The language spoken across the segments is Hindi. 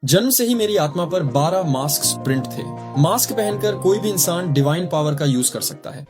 जन्म से ही मेरी आत्मा पर 12 मास्क प्रिंट थे। मास्क पहनकर कोई भी इंसान डिवाइन पावर का यूज कर सकता है।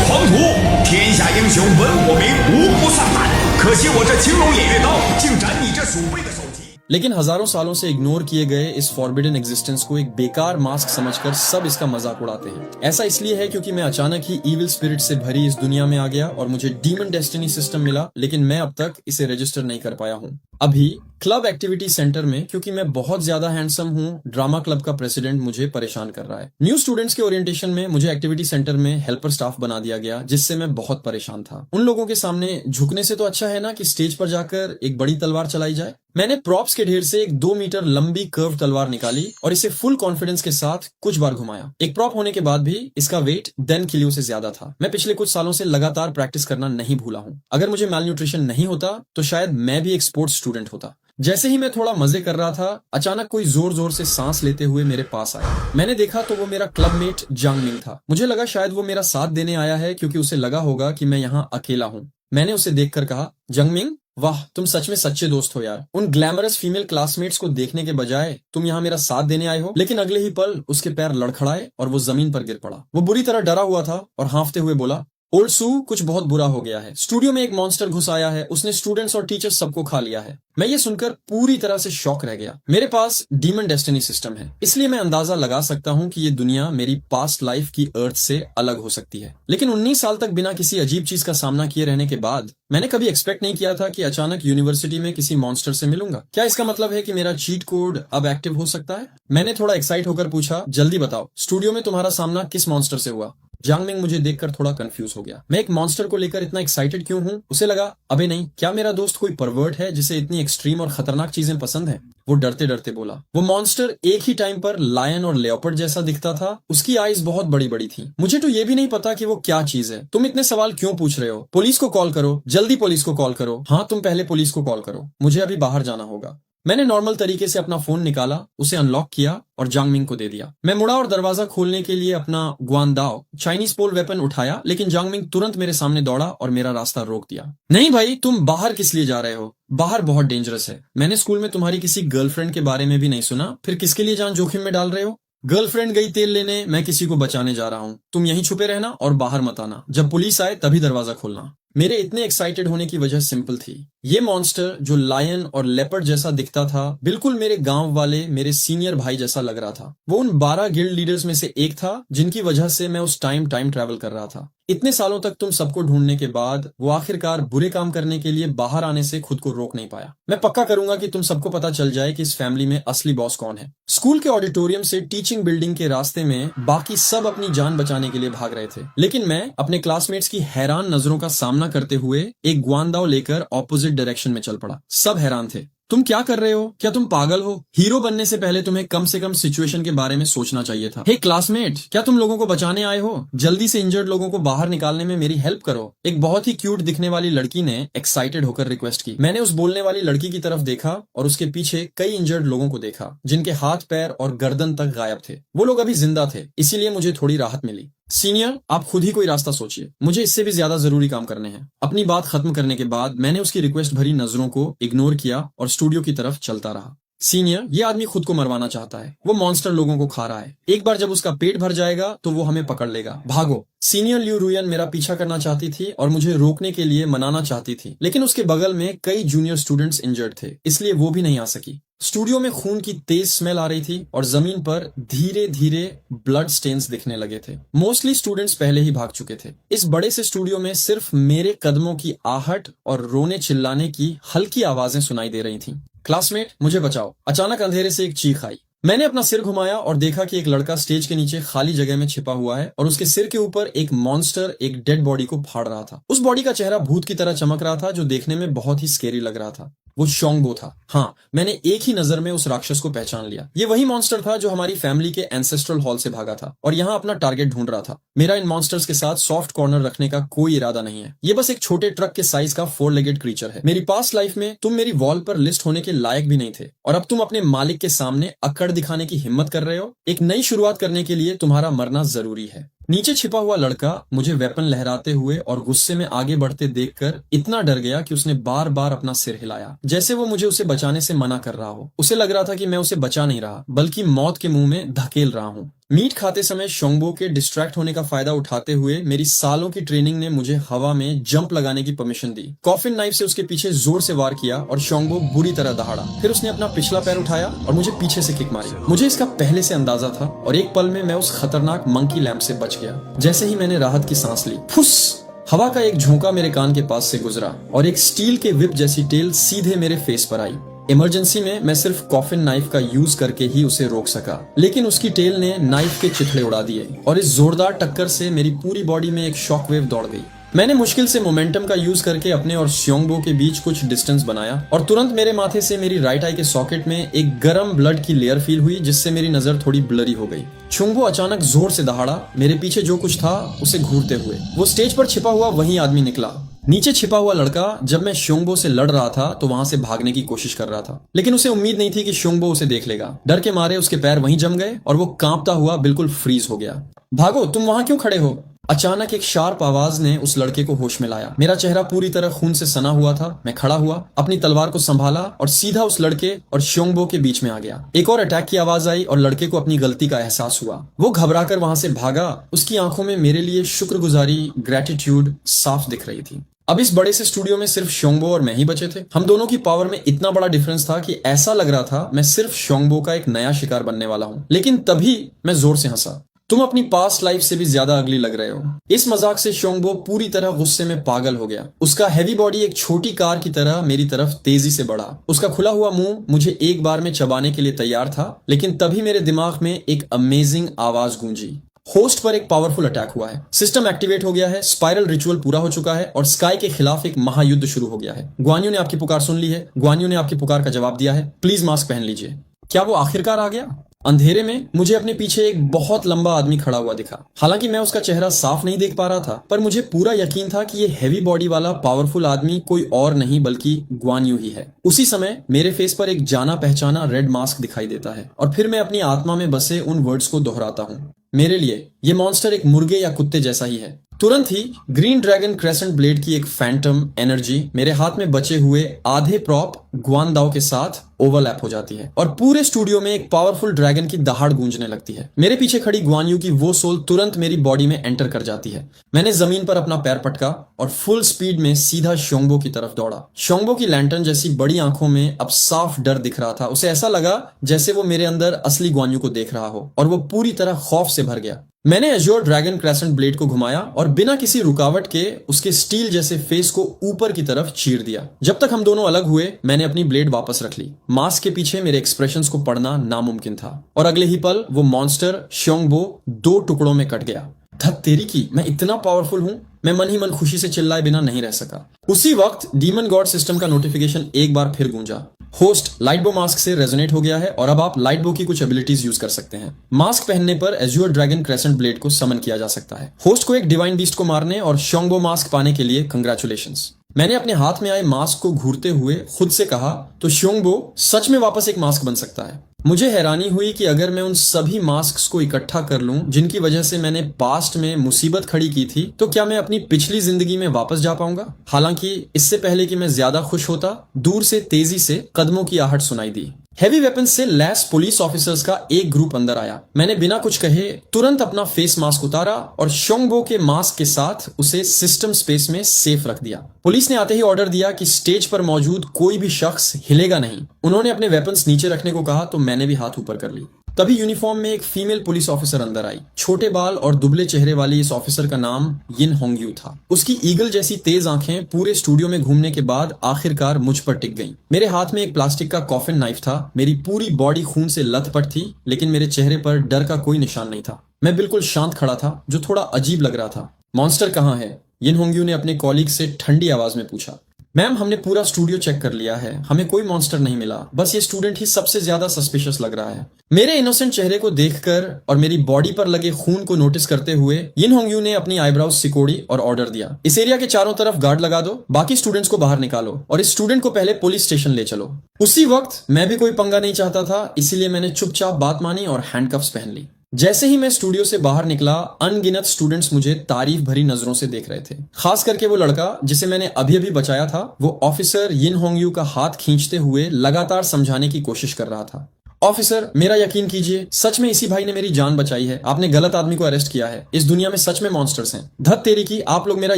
黄土，天下英雄闻我名，无不丧胆。可惜我这青龙偃月刀，竟斩你这鼠辈的首级。 लेकिन हजारों सालों से इग्नोर किए गए इस फॉरबिडन एग्जिस्टेंस को एक बेकार मास्क समझकर सब इसका मजाक उड़ाते हैं। ऐसा इसलिए है क्योंकि मैं अचानक ही इविल स्पिरिट से भरी इस दुनिया में आ गया और मुझे डीमन डेस्टिनी सिस्टम मिला, लेकिन मैं अब तक इसे रजिस्टर नहीं कर पाया हूँ। अभी क्लब एक्टिविटी सेंटर में, क्योंकि मैं बहुत ज्यादा हैंडसम हूँ, ड्रामा क्लब का प्रेसिडेंट मुझे परेशान कर रहा है। न्यू स्टूडेंट्स के ओरिएंटेशन में मुझे एक्टिविटी सेंटर में हेल्पर स्टाफ बना दिया गया, जिससे मैं बहुत परेशान था। उन लोगों के सामने झुकने से तो अच्छा है ना कि स्टेज पर जाकर एक बड़ी तलवार चलाई जाए। मैंने प्रॉप्स के ढेर से एक 2 मीटर लंबी कर्व तलवार निकाली और इसे फुल कॉन्फिडेंस के साथ कुछ बार घुमाया। एक प्रॉप होने के बाद भी इसका वेट 10 किलो से ज्यादा था। मैं पिछले कुछ सालों से लगातार प्रैक्टिस करना नहीं भूला हूँ। अगर मुझे मैलन्यूट्रिशन नहीं होता तो शायद मैं भी एक स्पोर्ट्स स्टूडेंट होता। जैसे ही मैं थोड़ा मजे कर रहा था, अचानक कोई जोर जोर से सांस लेते हुए मेरे पास आया। मैंने देखा तो वो मेरा क्लबमेट जांगमिंग था। मुझे लगा शायद वो मेरा साथ देने आया है, क्योंकि उसे लगा होगा कि मैं यहाँ अकेला हूँ। मैंने उसे देखकर कहा, जांगमिंग, वाह, तुम सच में सच्चे दोस्त हो यार। उन ग्लैमरस फीमेल क्लासमेट्स को देखने के बजाय तुम यहाँ मेरा साथ देने आए हो। लेकिन अगले ही पल उसके पैर लड़खड़ाए और वो जमीन पर गिर पड़ा। वो बुरी तरह डरा हुआ था और हांफते हुए बोला, ओल्ड सू, कुछ बहुत बुरा हो गया है। स्टूडियो में एक मॉन्स्टर घुस आया है। उसने स्टूडेंट्स और टीचर्स सबको खा लिया है। मैं ये सुनकर पूरी तरह से शॉक रह गया। मेरे पास डीमन डेस्टिनी सिस्टम है, इसलिए मैं अंदाजा लगा सकता हूँ कि ये दुनिया मेरी पास्ट लाइफ की अर्थ से अलग हो सकती है। लेकिन 19 साल तक बिना किसी अजीब चीज का सामना किए रहने के बाद मैंने कभी एक्सपेक्ट नहीं किया था कि अचानक यूनिवर्सिटी में किसी मॉन्स्टर से मिलूंगा। क्या इसका मतलब है कि मेरा चीट कोड अब एक्टिव हो सकता है? मैंने थोड़ा एक्साइट होकर पूछा, जल्दी बताओ, स्टूडियो में तुम्हारा सामना किस मॉन्स्टर से हुआ? जांगमिंग मुझे देखकर थोड़ा कंफ्यूज हो गया। मैं एक मॉन्स्टर को लेकर इतना एक्साइटेड क्यों हूँ? उसे लगा, अबे नहीं, क्या मेरा दोस्त कोई परवर्ट है जिसे इतनी एक्सट्रीम और खतरनाक चीजें पसंद है? वो डरते डरते बोला। वो मॉन्स्टर एक ही टाइम पर लायन और लेपर्ड जैसा दिखता था। उसकी आईज बहुत बड़ी बड़ी थी। मुझे तो ये भी नहीं पता कि वो क्या चीज है। तुम इतने सवाल क्यों पूछ रहे हो? पुलिस को कॉल करो, जल्दी पुलिस को कॉल करो। हाँ, तुम पहले पुलिस को कॉल करो, मुझे अभी बाहर जाना होगा। मैंने नॉर्मल तरीके से अपना फोन निकाला, उसे अनलॉक किया और जांगमिंग को दे दिया। मैं मुड़ा और दरवाजा खोलने के लिए अपना ग्वानदाओ चाइनीज पोल वेपन उठाया, लेकिन जांगमिंग तुरंत मेरे सामने दौड़ा और मेरा रास्ता रोक दिया। नहीं भाई, तुम बाहर किस लिए जा रहे हो? बाहर बहुत डेंजरस है। मैंने स्कूल में तुम्हारी किसी गर्लफ्रेंड के बारे में भी नहीं सुना, फिर किसके लिए जान जोखिम में डाल रहे हो? गर्लफ्रेंड गई तेल लेने, मैं किसी को बचाने जा रहा हूँ। तुम यहीं छुपे रहना और बाहर मत आना। जब पुलिस आए तभी दरवाजा खोलना। मेरे इतने एक्साइटेड होने की वजह सिंपल थी। ये मॉन्स्टर जो लायन और लेपर्ड जैसा दिखता था, बिल्कुल मेरे गांव वाले मेरे सीनियर भाई जैसा लग रहा था। वो उन 12 गिल्ड लीडर्स में से एक था जिनकी वजह से मैं उस टाइम ट्रैवल कर रहा था। इतने सालों तक तुम सबको ढूंढने के बाद वो आखिरकार बुरे काम करने के लिए बाहर आने से खुद को रोक नहीं पाया। मैं पक्का करूंगा कि तुम सबको पता चल जाए कि इस फैमिली में असली बॉस कौन है। स्कूल के ऑडिटोरियम से टीचिंग बिल्डिंग के रास्ते में बाकी सब अपनी जान बचाने के लिए भाग रहे थे, लेकिन मैं अपने क्लासमेट्स की हैरान नजरों का सामना करते हुए एक ग्वानदाओ लेकर ऑपोजिट डायरेक्शन में चल पड़ा। सब हैरान थे। तुम क्या कर रहे हो? क्या तुम पागल हो? हीरो बनने से पहले तुम्हें कम से कम सिचुएशन के बारे में सोचना चाहिए था। हे क्लासमेट, क्या तुम लोगों को बचाने आए हो? जल्दी से इंजर्ड लोगों को बाहर निकालने में मेरी हेल्प करो। एक बहुत ही क्यूट दिखने वाली लड़की ने एक्साइटेड होकर रिक्वेस्ट की। मैंने उस बोलने वाली लड़की की तरफ देखा और उसके पीछे कई इंजर्ड लोगों को देखा, जिनके हाथ पैर और गर्दन तक गायब थे। वो लोग अभी जिंदा थे, इसीलिए मुझे थोड़ी राहत मिली। सीनियर, आप खुद ही कोई रास्ता सोचिए, मुझे इससे भी ज्यादा जरूरी काम करने हैं। अपनी बात खत्म करने के बाद मैंने उसकी रिक्वेस्ट भरी नजरों को इग्नोर किया और स्टूडियो की तरफ चलता रहा। सीनियर, ये आदमी खुद को मरवाना चाहता है। वो मॉन्स्टर लोगों को खा रहा है। एक बार जब उसका पेट भर जाएगा तो वो हमें पकड़ लेगा। भागो। सीनियर ल्यू रुयन मेरा पीछा करना चाहती थी और मुझे रोकने के लिए मनाना चाहती थी, लेकिन उसके बगल में कई जूनियर स्टूडेंट्स इंजर्ड थे, इसलिए वो भी नहीं आ सकी। स्टूडियो में खून की तेज स्मेल आ रही थी और जमीन पर धीरे धीरे ब्लड स्टेन्स दिखने लगे थे। मोस्टली स्टूडेंट्स पहले ही भाग चुके थे। इस बड़े से स्टूडियो में सिर्फ मेरे कदमों की आहट और रोने चिल्लाने की हल्की आवाजें सुनाई दे रही थीं। क्लासमेट, मुझे बचाओ। अचानक अंधेरे से एक चीख आई। मैंने अपना सिर घुमाया और देखा कि एक लड़का स्टेज के नीचे खाली जगह में छिपा हुआ है और उसके सिर के ऊपर एक मॉन्स्टर एक डेड बॉडी को फाड़ रहा था। उस बॉडी का चेहरा भूत की तरह चमक रहा था, जो देखने में बहुत ही स्केरी लग रहा था। वो शोंगबो था। हाँ, मैंने एक ही नजर में उस राक्षस को पहचान लिया। ये वही मॉन्स्टर था जो हमारी फैमिली के एंसेस्ट्रल हॉल से भागा था और यहाँ अपना टारगेट ढूंढ रहा था। मेरा इन मॉन्स्टर्स के साथ सॉफ्ट कॉर्नर रखने का कोई इरादा नहीं है। ये बस एक छोटे ट्रक के साइज का 4 लेगेड क्रीचर है। मेरी पास्ट लाइफ में तुम मेरी वॉल पर लिस्ट होने के लायक भी नहीं थे और अब तुम अपने मालिक के सामने अक्कड़ दिखाने की हिम्मत कर रहे हो। एक नई शुरुआत करने के लिए तुम्हारा मरना जरूरी है। नीचे छिपा हुआ लड़का मुझे वेपन लहराते हुए और गुस्से में आगे बढ़ते देखकर इतना डर गया कि उसने बार बार अपना सिर हिलाया, जैसे वो मुझे उसे बचाने से मना कर रहा हो। उसे लग रहा था कि मैं उसे बचा नहीं रहा बल्कि मौत के मुंह में धकेल रहा हूँ। मीट खाते समय शोंगबो के डिस्ट्रैक्ट होने का फायदा उठाते हुए मेरी सालों की ट्रेनिंग ने मुझे हवा में जंप लगाने की परमिशन दी। कॉफिन नाइफ से उसके पीछे जोर से वार किया और शोंगबो बुरी तरह दहाड़ा। फिर उसने अपना पिछला पैर उठाया और मुझे पीछे से किक मारी। मुझे इसका पहले से अंदाजा था और एक पल में मैं उस खतरनाक मंकी लैंप से बच गया। जैसे ही मैंने राहत की सांस ली, फुस, हवा का एक झोंका मेरे कान के पास से गुजरा और एक स्टील के विप जैसी टेल सीधे मेरे फेस पर आई। इमरजेंसी में मैं सिर्फ कॉफिन नाइफ का यूज करके ही उसे रोक सका, लेकिन उसकी टेल ने नाइफ के चिथड़े उड़ा दिए और इस जोरदार टक्कर से मेरी पूरी बॉडी में एक शॉकवेव दौड़ गई। मैंने मुश्किल से मोमेंटम का यूज करके अपने और श्योंगबो के बीच कुछ डिस्टेंस बनाया और तुरंत मेरे माथे से मेरी राइट आई के सॉकेट में एक गर्म ब्लड की लेयर फील हुई, जिससे मेरी नजर थोड़ी ब्लरी हो गई। श्योंगबो अचानक जोर से दहाड़ा। मेरे पीछे जो कुछ था उसे घूरते हुए वो स्टेज पर छिपा हुआ वही आदमी निकला। नीचे छिपा हुआ लड़का जब मैं श्योंगबो से लड़ रहा था तो वहां से भागने की कोशिश कर रहा था, लेकिन उसे उम्मीद नहीं थी कि श्योंगबो उसे देख लेगा। डर के मारे उसके पैर वहीं जम गए और वो कांपता हुआ बिल्कुल फ्रीज हो गया। भागो, तुम वहां क्यों खड़े हो? अचानक एक शार्प आवाज ने उस लड़के को होश में लाया। मेरा चेहरा पूरी तरह खून से सना हुआ था। मैं खड़ा हुआ, अपनी तलवार को संभाला और सीधा उस लड़के और श्योंगबो के बीच में आ गया। एक और अटैक की आवाज आई और लड़के को अपनी गलती का एहसास हुआ। वो घबराकर वहां से भागा। उसकी आंखों में मेरे लिए शुक्रगुजारी, ग्रेटिट्यूड साफ दिख रही थी। अब इस बड़े से स्टूडियो में सिर्फ श्योंगबो और मैं ही बचे थे। हम दोनों की पावर में इतना बड़ा डिफरेंस था कि ऐसा लग रहा था मैं सिर्फ श्योंगबो का एक नया शिकार बनने वाला हूँ। लेकिन तभी मैं जोर से हंसा। तुम अपनी पास्ट लाइफ से भी ज्यादा अगली लग रहे हो। इस मजाक से श्योंगबो पूरी तरह गुस्से में पागल हो गया। उसका हैवी बॉडी एक छोटी कार की तरह मेरी तरफ तेजी से बढ़ा। उसका खुला हुआ मुंह मुझे एक बार में चबाने के लिए तैयार था, लेकिन तभी मेरे दिमाग में एक अमेजिंग आवाज गूंजी। होस्ट पर एक पावरफुल अटैक हुआ है। सिस्टम एक्टिवेट हो गया है। स्पाइरल रिचुअल पूरा हो चुका है और स्काई के खिलाफ एक महायुद्ध शुरू हो गया है। ग्वान यू ने आपकी पुकार सुन ली है। ग्वान यू ने आपकी पुकार का जवाब दिया है। प्लीज मास्क पहन लीजिए। क्या वो आखिरकार आ गया? अंधेरे में मुझे अपने पीछे एक बहुत लंबा आदमी खड़ा हुआ दिखा। हालांकि मैं उसका चेहरा साफ नहीं देख पा रहा था, पर मुझे पूरा यकीन था कि ये हैवी बॉडी वाला पावरफुल आदमी कोई और नहीं बल्कि ग्वान यू ही है। उसी समय मेरे फेस पर एक जाना पहचाना रेड मास्क दिखाई देता है और फिर मैं अपनी आत्मा में बसे उन वर्ड्स को दोहराता हूँ। मेरे लिए ये मॉन्स्टर एक मुर्गे या कुत्ते जैसा ही है। तुरंत ही ग्रीन ड्रैगन क्रेसेंट ब्लेड की एक फैंटम एनर्जी मेरे हाथ में बचे हुए आधे प्रॉप ग्वान दाओ के साथ ओवरलैप हो जाती है और पूरे स्टूडियो में एक पावरफुल ड्रैगन की दहाड़ गूंजने लगती है। मेरे पीछे खड़ी ग्वान यू की वो सोल तुरंत मेरी बॉडी में एंटर कर जाती है। मैंने जमीन पर अपना पैर पटका और फुल स्पीड में सीधा श्योंगबो की तरफ दौड़ा। श्योंगबो की लैंटर्न जैसी बड़ी आंखों में अब साफ डर दिख रहा था। उसे ऐसा लगा जैसे वो मेरे अंदर असली ग्वान यू को देख रहा हो और वो पूरी तरह खौफ से भर गया। मैंने एज्योर ड्रैगन क्रेसेंट ब्लेड को घुमाया और बिना किसी रुकावट के उसके स्टील जैसे फेस को ऊपर की तरफ चीर दिया। जब तक हम दोनों अलग हुए मैंने अपनी ब्लेड वापस रख ली। मास्क के पीछे मेरे एक्सप्रेशंस को पढ़ना नामुमकिन था और अगले ही पल वो मॉन्स्टर श्योंगबो 2 टुकड़ों में कट गया। धत तेरी की, मैं इतना पावरफुल हूँ। मैं मन ही मन खुशी से चिल्लाए बिना नहीं रह सका। उसी वक्त डीमन गॉड सिस्टम का नोटिफिकेशन एक बार फिर गूंजा। होस्ट लाइटबो मास्क से रेजोनेट हो गया है और अब आप लाइटबो की कुछ एबिलिटीज यूज कर सकते हैं। मास्क पहनने पर एज्योर ड्रैगन क्रेसेंट ब्लेड को समन किया जा सकता है। होस्ट को एक डिवाइन बीस्ट को मारने और श्योंगबो मास्क पाने के लिए कंग्रेचुलेशंस। मैंने अपने हाथ में आए मास्क को घूरते हुए खुद से कहा, तो श्योंगबो सच में वापस एक मास्क बन सकता है। मुझे हैरानी हुई कि अगर मैं उन सभी मास्क्स को इकट्ठा कर लूं जिनकी वजह से मैंने पास्ट में मुसीबत खड़ी की थी, तो क्या मैं अपनी पिछली जिंदगी में वापस जा पाऊंगा? हालांकि इससे पहले कि मैं ज्यादा खुश होता, दूर से तेजी से कदमों की आहट सुनाई दी। हैवी वेपन से लैस पुलिस ऑफिसर्स का एक ग्रुप अंदर आया। मैंने बिना कुछ कहे तुरंत अपना फेस मास्क उतारा और श्योंगबो के मास्क के साथ उसे सिस्टम स्पेस में सेफ रख दिया। पुलिस ने आते ही ऑर्डर दिया कि स्टेज पर मौजूद कोई भी शख्स हिलेगा नहीं। उन्होंने अपने वेपन्स नीचे रखने को कहा तो मैंने भी हाथ ऊपर कर ली। तभी यूनिफॉर्म में एक फीमेल पुलिस ऑफिसर अंदर आई। छोटे बाल और दुबले चेहरे वाली इस ऑफिसर का नाम यिन होंगयू था। उसकी ईगल जैसी तेज आंखें पूरे स्टूडियो में घूमने के बाद आखिरकार मुझ पर टिक गईं। मेरे हाथ में एक प्लास्टिक का कॉफिन नाइफ था। मेरी पूरी बॉडी खून से लथपथ थी, लेकिन मेरे चेहरे पर डर का कोई निशान नहीं था। मैं बिल्कुल शांत खड़ा था, जो थोड़ा अजीब लग रहा था। मॉन्स्टर कहाँ है? यिन होंगयू ने अपने कॉलीग से ठंडी आवाज में पूछा। मैम, हमने पूरा स्टूडियो चेक कर लिया है, हमें कोई मॉन्स्टर नहीं मिला, बस ये स्टूडेंट ही सबसे ज्यादा सस्पिशियस लग रहा है। मेरे इनोसेंट चेहरे को देखकर और मेरी बॉडी पर लगे खून को नोटिस करते हुए यिन होंगयू ने अपनी आईब्राउज सिकोड़ी और ऑर्डर दिया, इस एरिया के चारों तरफ गार्ड लगा दो, बाकी स्टूडेंट्स को बाहर निकालो और इस स्टूडेंट को पहले पुलिस स्टेशन ले चलो। उसी वक्त मैं भी कोई पंगा नहीं चाहता था, इसीलिए मैंने चुपचाप बात मानी और हैंडकफ्स पहन ली। जैसे ही मैं स्टूडियो से बाहर निकला, अनगिनत स्टूडेंट्स मुझे तारीफ भरी नजरों से देख रहे थे। खास करके वो लड़का जिसे मैंने अभी अभी बचाया था, वो ऑफिसर यिन होंगयू का हाथ खींचते हुए लगातार समझाने की कोशिश कर रहा था। ऑफिसर, मेरा यकीन कीजिए, सच में इसी भाई ने मेरी जान बचाई है। आपने गलत आदमी को अरेस्ट किया है। इस दुनिया में सच में मॉन्स्टर्स हैं। धत तेरी की, आप लोग मेरा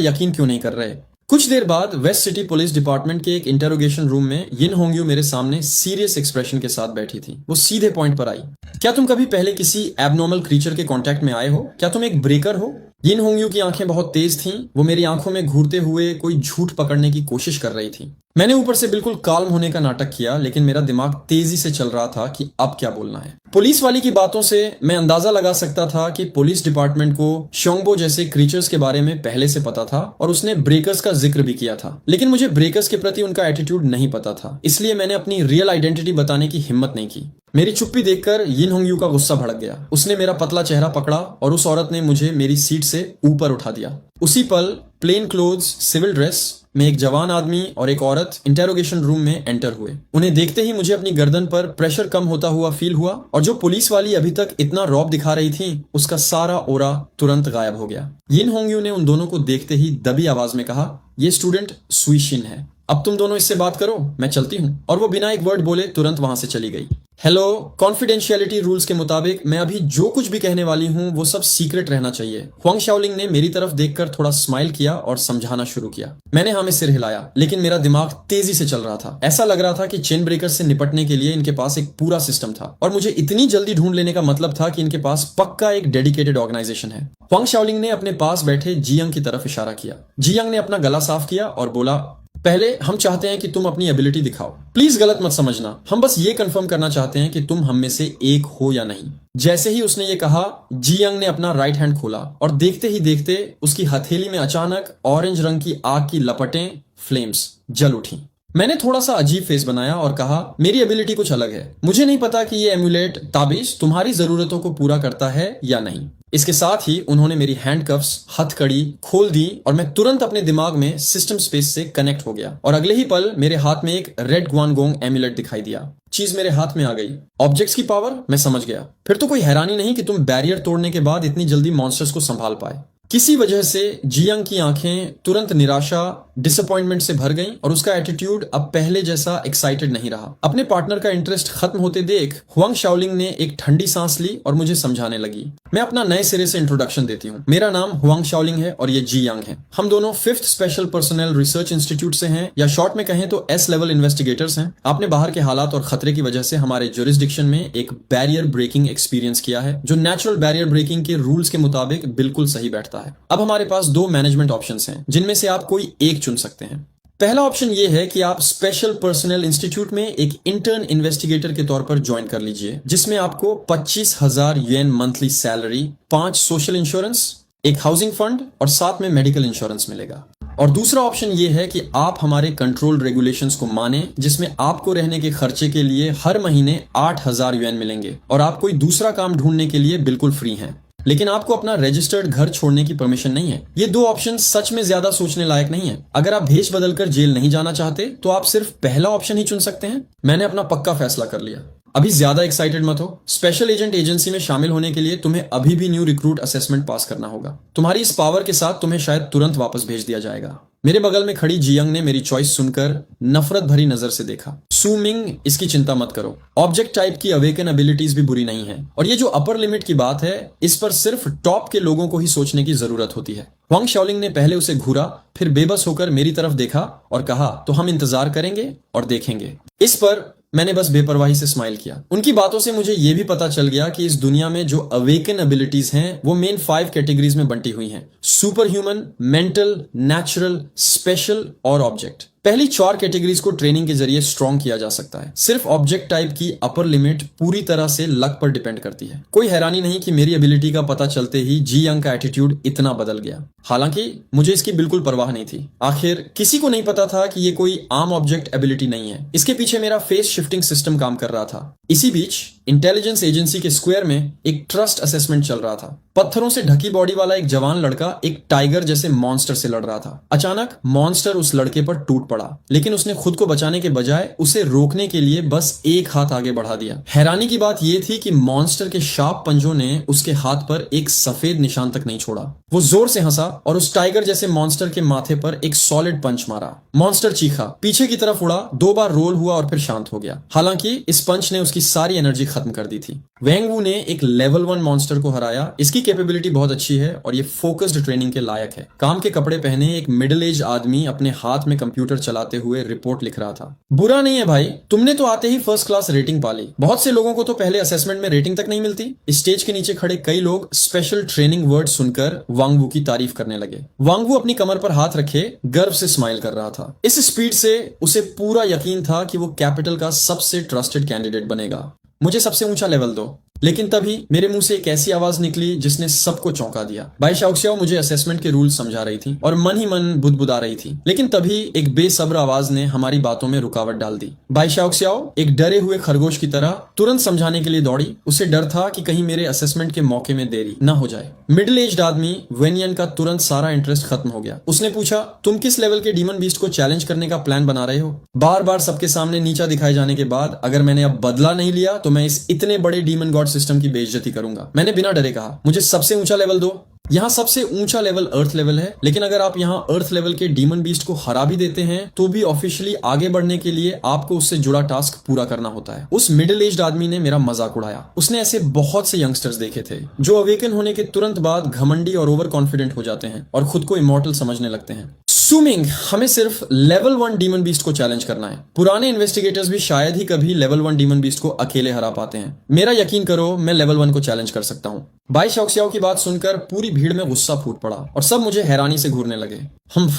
यकीन क्यों नहीं कर रहे? कुछ देर बाद वेस्ट सिटी पुलिस डिपार्टमेंट के एक इंटरोगेशन रूम में यिन होंगयू मेरे सामने सीरियस एक्सप्रेशन के साथ बैठी थी। वो सीधे पॉइंट पर आई। क्या तुम कभी पहले किसी एबनॉर्मल क्रीचर के कांटेक्ट में आए हो? क्या तुम एक ब्रेकर हो? यिन होंगयू की आंखें बहुत तेज थीं। वो मेरी आंखों में घूरते हुए कोई झूठ पकड़ने की कोशिश कर रही थी। मैंने ऊपर से बिल्कुल काल्म होने का नाटक किया, लेकिन मेरा दिमाग तेजी से चल रहा था कि अब क्या बोलना है। पुलिस वाली की बातों से मैं अंदाजा लगा सकता था कि पुलिस डिपार्टमेंट को शोंगबो जैसे क्रीचर्स के बारे में पहले से पता था और उसने ब्रेकर्स का जिक्र भी किया था। लेकिन मुझे ब्रेकर्स के प्रति उनका एटीट्यूड नहीं पता था, इसलिए मैंने अपनी रियल आइडेंटिटी बताने की हिम्मत नहीं की। मेरी चुप्पी देखकर यिन होंगयू का गुस्सा भड़क गया। उसने मेरा पतला चेहरा पकड़ा और उस औरत ने मुझे मेरी सीट से ऊपर उठा दिया। उसी पल प्लेन क्लोथ्स सिविल ड्रेस में एक जवान आदमी और एक औरत इंटेरोगेशन रूम में एंटर हुए। उन्हें देखते ही मुझे अपनी गर्दन पर प्रेशर कम होता हुआ फील हुआ और जो पुलिस वाली अभी तक इतना रौब दिखा रही थी, उसका सारा ओरा तुरंत गायब हो गया। यिन होंगयू ने उन दोनों को देखते ही दबी आवाज में कहा, ये स्टूडेंट सुइशिन है। अब तुम दोनों इससे बात करो, मैं चलती हूँ। और वो बिना एक वर्ड बोले तुरंत वहां से चली गई। हेलो, कॉन्फिडेंशियलिटी रूल्स के मुताबिक मैं अभी जो कुछ भी कहने वाली हूँ वो सब सीक्रेट रहना चाहिए। हुआंग शाओलिंग ने मेरी तरफ देखकर थोड़ा स्माइल किया और समझाना शुरू किया। मैंने हाँ में सिर हिलाया, लेकिन मेरा दिमाग तेजी से चल रहा था। ऐसा लग रहा था कि चेन ब्रेकर से निपटने के लिए इनके पास एक पूरा सिस्टम था और मुझे इतनी जल्दी ढूंढ लेने का मतलब था कि इनके पास पक्का एक डेडिकेटेड ऑर्गेनाइजेशन है। हुआंग शाओलिंग ने अपने पास बैठे जियांग की तरफ इशारा किया। जियांग ने अपना गला साफ किया और बोला, पहले हम चाहते हैं कि तुम अपनी एबिलिटी दिखाओ। प्लीज गलत मत समझना, हम बस ये कंफर्म करना चाहते हैं कि तुम हम में से एक हो या नहीं। जैसे ही उसने ये कहा, जियांग ने अपना राइट हैंड खोला और देखते ही देखते उसकी हथेली में अचानक ऑरेंज रंग की आग की लपटें, फ्लेम्स, जल उठी। मैंने थोड़ा सा अजीब फेस बनाया और कहा, मेरी एबिलिटी कुछ अलग है। मुझे नहीं पता कि ये एम्यूलेट ताबीज तुम्हारी जरूरतों को पूरा करता है या नहीं। इसके साथ ही उन्होंने मेरी हैंडकफ्स, हथकड़ी खोल दी और मैं तुरंत अपने दिमाग में सिस्टम स्पेस से कनेक्ट हो गया और अगले ही पल मेरे हाथ में एक रेड ग्वानगोंग एम्यूलेट दिखाई दिया। चीज मेरे हाथ में आ गई। ऑब्जेक्ट्स की पावर, मैं समझ गया। फिर तो कोई हैरानी नहीं कि तुम बैरियर तोड़ने के बाद इतनी जल्दी मॉन्स्टर्स को संभाल पाए। किसी वजह से जियांग की आंखें तुरंत निराशा, डिसअपॉइंटमेंट से भर गईं और उसका एटीट्यूड अब पहले जैसा एक्साइटेड नहीं रहा। अपने पार्टनर का इंटरेस्ट खत्म होते देख हुआंग शाओलिंग ने एक ठंडी सांस ली और मुझे समझाने लगी। मैं अपना नए सिरे से इंट्रोडक्शन देती हूँ। मेरा नाम हुआंग शाओलिंग है और ये जियांग है। हम दोनों 5th special personal research institute से हैं, या शॉर्ट में कहें तो S लेवल इन्वेस्टिगेटर्स हैं। आपने बाहर के हालात और खतरे की वजह से हमारे जुरिस्डिक्शन में एक बैरियर ब्रेकिंग एक्सपीरियंस किया है, जो नेचुरल बैरियर ब्रेकिंग के रूल्स के मुताबिक बिल्कुल सही बैठता है। अब हमारे पास 2 मैनेजमेंट ऑप्शंस हैं, जिनमें से आप कोई एक चुन सकते हैं। पहला ऑप्शन ये है कि आप स्पेशल पर्सनल इंस्टीट्यूट में एक इंटर्न इन्वेस्टिगेटर के तौर पर ज्वाइन कर लीजिए, जिसमें आपको 25,000 yuan monthly salary, 5 social insurance, एक हाउसिंग फंड और साथ में मेडिकल इंश्योरेंस मिलेगा। और दूसरा ऑप्शन ये है कि आप हमारे कंट्रोल रेगुलेशंस को माने, जिसमें आपको रहने के खर्चे के लिए हर महीने 8,000 युएन मिलेंगे और आप कोई दूसरा काम ढूंढने के लिए बिल्कुल फ्री हैं। लेकिन आपको अपना रजिस्टर्ड घर छोड़ने की परमिशन नहीं है। ये 2 ऑप्शन सच में ज्यादा सोचने लायक नहीं है। अगर आप भेष बदलकर जेल नहीं जाना चाहते तो आप सिर्फ पहला ऑप्शन ही चुन सकते हैं। मैंने अपना पक्का फैसला कर लिया। अभी ज्यादा एक्साइटेड मत हो। स्पेशल एजेंट एजेंसी में शामिल होने के लिए तुम्हें अभी भी न्यू रिक्रूट असेसमेंट पास करना होगा। तुम्हारी इस पावर के साथ तुम्हें शायद तुरंत वापस भेज दिया जाएगा। मेरे बगल में खड़ी जियांग ने मेरी चॉइस सुनकर नफरत भरी नजर से देखा। सू मिंग, इसकी चिंता मत करो। ऑब्जेक्ट टाइप की अवेकन एबिलिटीज भी बुरी नहीं है, और ये जो अपर लिमिट की बात है, इस पर सिर्फ टॉप के लोगों को ही सोचने की जरूरत होती है। हुआंग शाओलिंग ने पहले उसे घूरा, फिर बेबस होकर मेरी तरफ देखा और कहा, तो हम इंतजार करेंगे और देखेंगे। इस पर मैंने बस बेपरवाही से स्माइल किया। उनकी बातों से मुझे यह भी पता चल गया कि इस दुनिया में जो अवेकन एबिलिटीज हैं वो मेन 5 कैटेगरीज में बंटी हुई हैं: super human, mental, natural, special और ऑब्जेक्ट। पहली 4 कैटेगरीज को ट्रेनिंग के जरिए स्ट्रॉन्ग किया जा सकता है। सिर्फ ऑब्जेक्ट टाइप की अपर लिमिट पूरी तरह से लक पर डिपेंड करती है। कोई हैरानी नहीं कि मेरी एबिलिटी का पता चलते ही जियांग का एटीट्यूड इतना बदल गया। हालांकि मुझे इसकी बिल्कुल परवाह नहीं थी। आखिर किसी को नहीं पता था कि ये कोई आम ऑब्जेक्ट एबिलिटी नहीं है। इसके पीछे मेरा फेस शिफ्टिंग सिस्टम काम कर रहा था। इसी बीच इंटेलिजेंस एजेंसी के स्क्वायर में एक ट्रस्ट असेसमेंट चल रहा था। पत्थरों से ढकी बॉडी वाला एक जवान लड़का एक टाइगर जैसे मॉन्स्टर से लड़ रहा था। अचानक मॉन्स्टर उस लड़के पर टूट पड़ा, लेकिन उसने खुद को बचाने के बजाय उसे रोकने के लिए बस एक हाथ आगे बढ़ा दिया। हैरानी की बात यह थी कि मॉन्स्टर के शार्प पंजों ने उसके हाथ पर एक सफेद निशान तक नहीं छोड़ा। वो जोर से हंसा और उस टाइगर जैसे मॉन्स्टर के माथे पर एक सॉलिड पंच मारा। मॉन्स्टर चीखा, पीछे की तरफ उड़ा, 2 बार रोल हुआ और फिर शांत हो गया। हालांकि इस पंच ने उसकी सारी एनर्जी खत्म कर दी थी। वेंग वू ने एक लेवल 1 मॉन्स्टर को हराया। इसकी कैपेबिलिटी बहुत अच्छी है और ये फोकस्ड ट्रेनिंग के लायक है। काम के कपड़े पहने एक मिडिल एज आदमी अपने हाथ में कंप्यूटर चलाते हुए रिपोर्ट लिख रहा था। बुरा नहीं है भाई, तुमने तो आते ही फर्स्ट क्लास रेटिंग पा ली। बहुत से लोगों को तो पहले असेसमेंट में रेटिंग तक नहीं मिलती। स्टेज के नीचे खड़े कई लोग स्पेशल ट्रेनिंग वर्ड सुनकर वांग वू की तारीफ करने लगे। वांग वू अपनी कमर पर हाथ रखे गर्व से स्माइल कर रहा था। इस स्पीड से उसे पूरा यकीन था कि वो कैपिटल का सबसे ट्रस्टेड कैंडिडेट बनेगा। मुझे सबसे ऊंचा लेवल दो। लेकिन तभी मेरे मुंह से एक ऐसी आवाज निकली जिसने सबको चौंका दिया। बाई शाओक्सियाओ मुझे असेसमेंट के रूल्स समझा रही थी और मन ही मन बुदबुदा रही थी। लेकिन तभी एक बेसब्र आवाज ने हमारी बातों में रुकावट डाल दी। बाई शाओक्सियाओ एक डरे हुए खरगोश की तरह तुरंत समझाने के लिए दौड़ी। उसे डर था कि कहीं मेरे असेसमेंट के मौके में देरी न हो जाए। मिडिल एज्ड आदमी वेनियन का तुरंत सारा इंटरेस्ट खत्म हो गया। उसने पूछा, तुम किस लेवल के डीमन बीस्ट को चैलेंज करने का प्लान बना रहे हो? बार बार सबके सामने नीचा दिखाए जाने के बाद अगर मैंने अब बदला नहीं लिया तो मैं इस इतने बड़े डीमन गॉड सिस्टम की बेइज्जती करूंगा। मैंने बिना डरे कहा, मुझे सबसे ऊंचा लेवल दो। यहाँ सबसे ऊंचा लेवल अर्थ लेवल है, लेकिन अगर आप यहाँ अर्थ लेवल के डीमन बीस्ट को हरा भी देते हैं तो भी ऑफिशियली आगे बढ़ने के लिए आपको उससे जुड़ा टास्क पूरा करना होता है। उस मिडिल एज्ड आदमी ने मेरा मजाक उड़ाया। उसने ऐसे बहुत से यंगस्टर्स देखे थे जो अवेकन होने के तुरंत बाद घमंडी और ओवर कॉन्फिडेंट हो जाते हैं और खुद को इमॉर्टल समझने लगते हैं। सुमिंग, हमें सिर्फ लेवल 1 डीमन बीस्ट को चैलेंज करना है। पुराने इन्वेस्टिगेटर्स भी शायद ही कभी लेवल 1 डीमन बीस्ट को अकेले हरा पाते हैं। मेरा यकीन करो, मैं लेवल 1 को चैलेंज कर सकता हूँ। बाई शाओक्सियाओ की बात सुनकर पूरी भीड़ में गुस्सा फूट पड़ा और सब मुझे हैरानी से घूरने लगे। हम